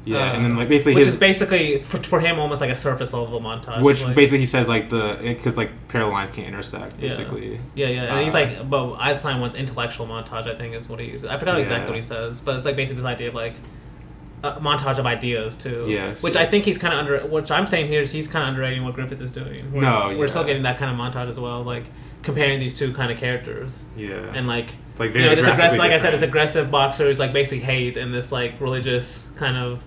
Yeah, and then like basically which is basically for him almost like a surface level montage. Which like, basically he says like because like parallel lines can't intersect basically. Yeah. And he's like, but Einstein wants intellectual montage. I think is what he uses. I forgot exactly what he says, but it's like basically this idea of like a montage of ideas too. Yes. Which I think he's kind of under. Which I'm saying here is he's kind of underrating what Griffith is doing. We're still getting that kind of montage as well, like comparing these two kind of characters. Yeah. And like. It's like very this aggressive, like different. I said, this aggressive boxer who's like basically hate and this like religious kind of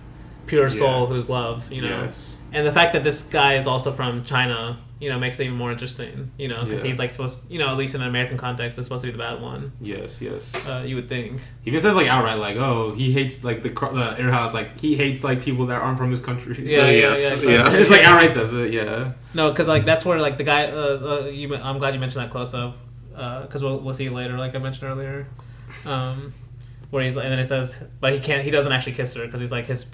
pure soul who's love, and the fact that this guy is also from China, makes it even more interesting, because he's like supposed, at least in an American context, is supposed to be the bad one. Yes. You would think. He even says like outright, like, oh, he hates like the inner house, like he hates like people that aren't from his country. Yeah. Just like outright says it. Yeah. No, because like that's where like the guy. I'm glad you mentioned that close up, because we'll see it later, like I mentioned earlier. Where he's like, and then it says, but he doesn't actually kiss her because he's like his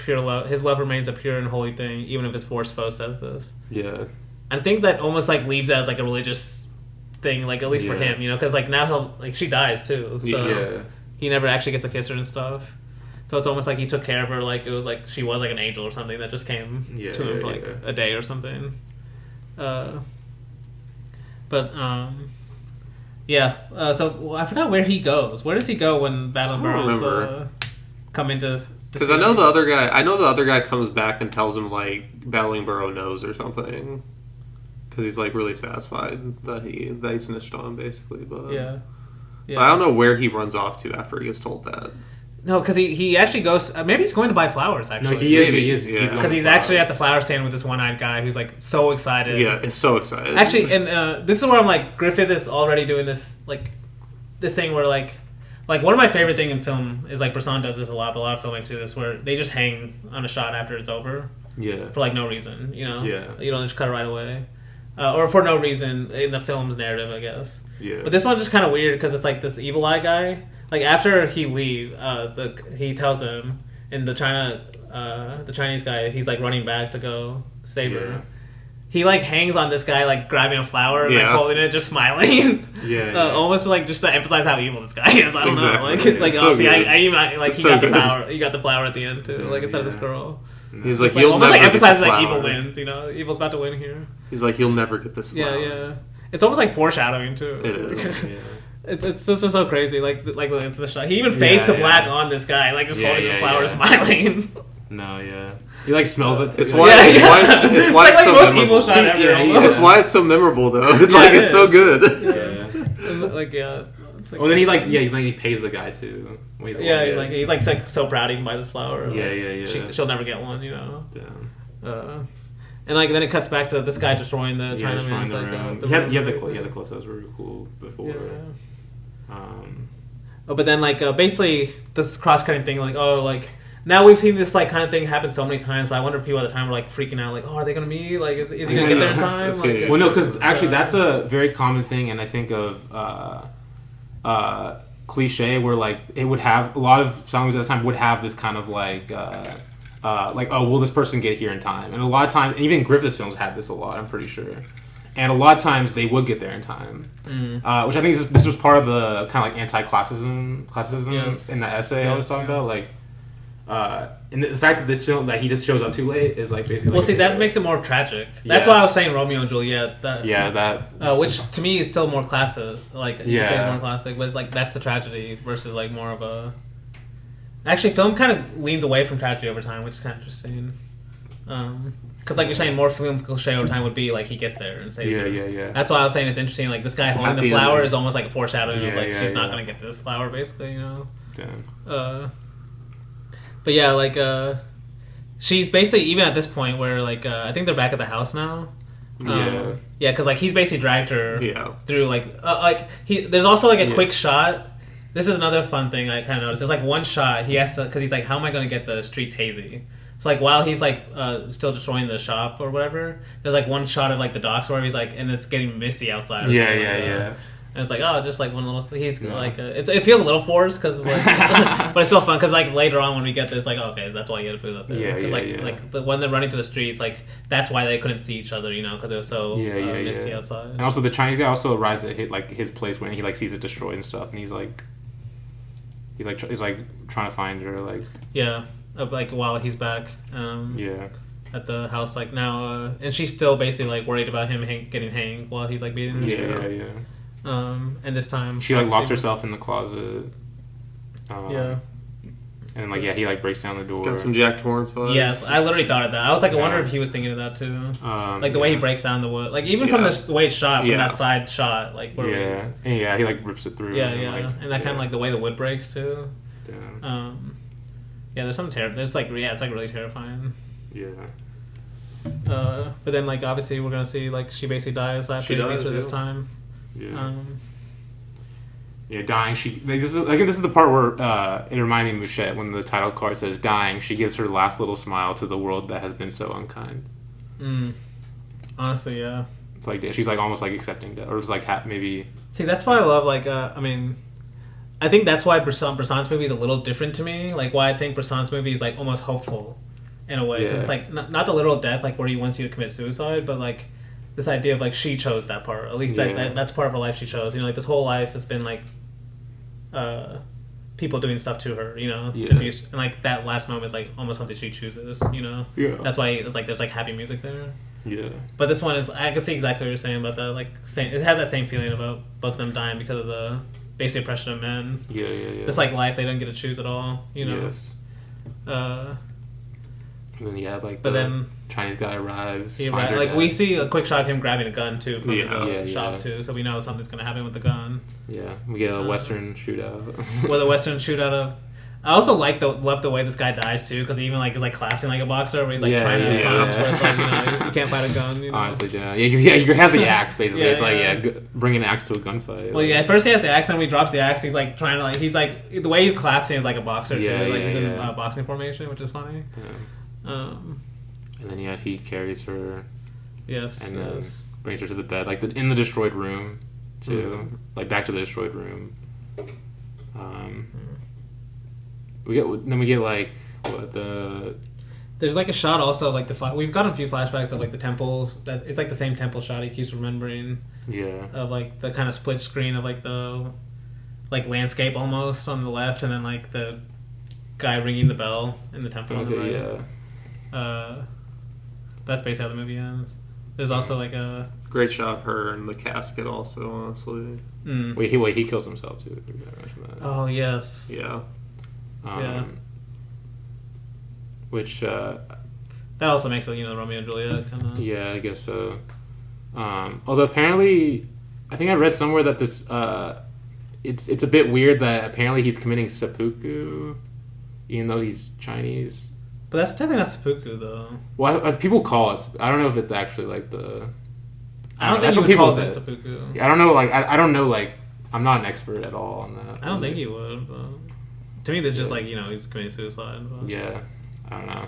love remains a pure and holy thing, even if his forced foe says this. Yeah, I think that almost like leaves it as like a religious thing, like at least for him, because like now he'll like she dies too, so he never actually gets to kiss her and stuff. So it's almost like he took care of her, like it was like she was like an angel or something that just came to him for like a day or something. So I forgot where he goes. Where does he go when Battle and Burrows come into? Because I know the other guy. I know the other guy comes back and tells him like Battling Burrow knows or something. Because he's like really satisfied that he snitched on him basically. But But I don't know where he runs off to after he gets told that. No, because he actually goes. Maybe he's going to buy flowers. Actually, no, he is. Because he's actually at the flower stand with this one-eyed guy who's like so excited. Yeah, is so excited. Actually, and this is where I'm like, Griffith is already doing this this thing where like one of my favorite thing in film is like Bresson does this a lot. But a lot of filmmakers do this where they just hang on a shot after it's over. Yeah. For like no reason, Yeah. You don't just cut it right away, or for no reason in the film's narrative, I guess. Yeah. But this one's just kind of weird because it's like this evil eye guy. Like after he leaves, he tells him, and the Chinese guy, he's like running back to go save her. He like hangs on this guy, like grabbing a flower and like holding it, just smiling. Almost like just to emphasize how evil this guy is. I don't know, like so honestly, I even like he so got good. the flower. He got the flower at the end too, like instead of this girl. He's like, you'll you'll almost never like emphasizes get the like evil flower. wins. Evil's about to win here. He's like, you'll never get this flower. Yeah. It's almost like foreshadowing too. It is. It's just so crazy. Like it's the shot. He even fades to black on this guy, like just holding the flower, smiling. No, yeah. He like smells it. It's why it's so most memorable. evil shot ever. It's why it's so memorable though. Like it's so good. It's like, Well, then he pays the guy too. When he's like so proud he can buy this flower. Yeah. She'll never get one, Damn. And like then it cuts back to this guy destroying the Chinaman. Destroying the room. You have the close-ups were really cool before. But then like basically this cross-cutting thing, like now we've seen this like kind of thing happen so many times, but I wonder if people at the time were like freaking out, like, oh, are they gonna meet? Like, is he gonna get there in time? Well, no, because actually that's a very common thing, and I think of cliche where like it would have a lot of songs at the time would have this kind of like oh, will this person get here in time? And a lot of times, even Griffith's films had this a lot, I'm pretty sure. And a lot of times they would get there in time, which I think this was part of the kind of like anti-classicism in the essay I was talking about. Like, and the fact that this film, that he just shows up too late, is like basically. Well, see, that makes it more tragic. That's why I was saying Romeo and Juliet. Which to me is still more classic. Like, you say it's more classic, but it's like that's the tragedy versus like more of a. Actually, film kind of leans away from tragedy over time, which is kind of interesting. Because like you're saying, more film cliche over time would be like he gets there and saves her. Yeah. That's why I was saying it's interesting. Like this guy holding the flower is almost like a foreshadowing of like she's not gonna get this flower, basically. Damn. But yeah, like she's basically even at this point where like I think they're back at the house now. Because like he's basically dragged her through like there's also like a quick shot. This is another fun thing I kind of noticed. There's like one shot he has to, because he's like, how am I going to get the streets hazy? So like while he's like still destroying the shop or whatever, there's like one shot of like the docks where he's like, and it's getting misty outside. Yeah, yeah. And it's like, oh, just like one little. He's like, it feels a little forced because it's like, but it's still fun because like later on when we get this, like, okay, that's why you had to put that there. Yeah, Like when they're running through the streets, like that's why they couldn't see each other, because it was so misty outside. And also the Chinese guy also arrives at his place when he like sees it destroyed and stuff, and he's like trying to find her like while he's back. At the house, like now, and she's still basically like worried about him getting hanged while he's like beating her. Yeah. And this time she like locks herself in the closet. And like he like breaks down the door. Got some Jack Torrance vibes. Yes, I literally thought of that. I was like, I wonder if he was thinking of that too. Like the way he breaks down the wood, like even from the way it's shot, from that side shot, like and he like rips it through. And that kind of like the way the wood breaks too. Damn. There's something terrible. There's like it's like really terrifying. Yeah. But then like obviously we're gonna see like she basically dies after he beats her this time. Dying. I think this is the part where it reminded me of Mouchette when the title card says dying. She gives her last little smile to the world that has been so unkind. Honestly, yeah. It's like she's like almost like accepting death, or it's like maybe. See, that's why I love like I think that's why Bresson's movie is a little different to me. Like why I think Bresson's movie is like almost hopeful in a way, because it's like not the literal death like where he wants you to commit suicide, but like this idea of like she chose that part. At least that's part of her life she chose. Like this whole life has been like people doing stuff to her, to abuse, and like that last moment is like almost something she chooses. That's why it's like there's like happy music there. Yeah. But this one is, I can see exactly what you're saying about that. Like it has that same feeling about both of them dying because of the basic oppression of men. Yeah. This like life they don't get to choose at all. Yes. And then like the Chinese guy arrives. Like we see a quick shot of him grabbing a gun too from his shop too, so we know something's gonna happen with the gun. Yeah, we get a Western shootout. With a Western shootout of. I also love the way this guy dies too, because he even like is like collapsing like a boxer, where he's like trying to punch, where it's like you can't fight a gun. Honestly, he has the axe basically. It's like bring an axe to a gunfight. Well, at first he has the axe, then when he drops the axe, he's like trying to he's like the way he's collapsing is like a boxer too, he's in boxing formation, which is funny. And then he carries her. Yes. And then brings her to the bed, like in the destroyed room, too, like back to the destroyed room. We get like what the. There's like a shot also like we've gotten a few flashbacks of like the temple, that it's like the same temple shot he keeps remembering. Yeah. Of like the kind of split screen of like the like landscape almost on the left, and then like the guy ringing the bell in the temple on the right. Yeah. That's basically how the movie ends. There's also like a great shot of her in the casket also, honestly. Wait, he kills himself too. Oh yes. Yeah. Which that also makes it Romeo and Juliet kind of. Yeah, I guess so. Although apparently, I think I read somewhere that this it's a bit weird that apparently he's committing seppuku, even though he's Chinese. But that's definitely not seppuku, though. Well, people call it. I don't know if it's actually like the. I don't think people call it seppuku. Yeah, I don't know. Like I don't know. Like I'm not an expert at all on that. I don't think you would. But to me, there's just like he's committing suicide. But. Yeah, I don't know.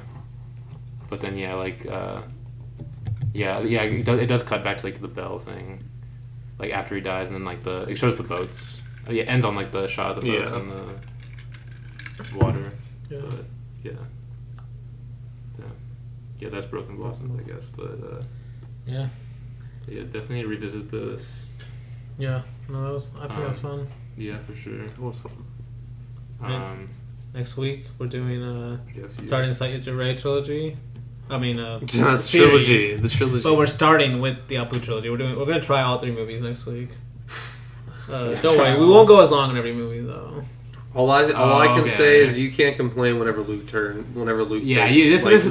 But then it does cut back to like the bell thing, like after he dies, and then like it shows the boats. It ends on like the shot of the boats on the water. Yeah. But, yeah, that's Broken Blossoms, I guess. But yeah, definitely revisit this. Yeah, no, I think that was fun. Yeah, for sure. It was fun. Next week we're doing starting the Satyajit Trilogy. I mean, Trilogy. The Trilogy. But we're starting with the Apu Trilogy. We're gonna try all 3 movies next week. Don't worry, we won't go as long in every movie though. All I can say is you can't complain whenever Luke turns. Yeah, this is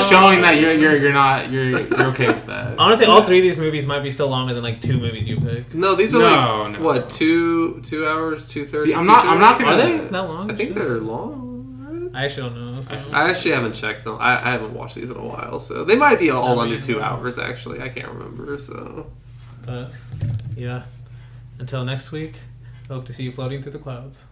showing that you're okay with that. Honestly, all 3 of these movies might be still longer than like 2 movies you pick. No, these are what 2 hours, 2:30. See, I'm not gonna. Are they that long? I think they're long. I actually don't know. So. I actually haven't checked them. I haven't watched these in a while, so they might be all under 2 hours. Actually, I can't remember. So, but yeah, until next week, hope to see you floating through the clouds.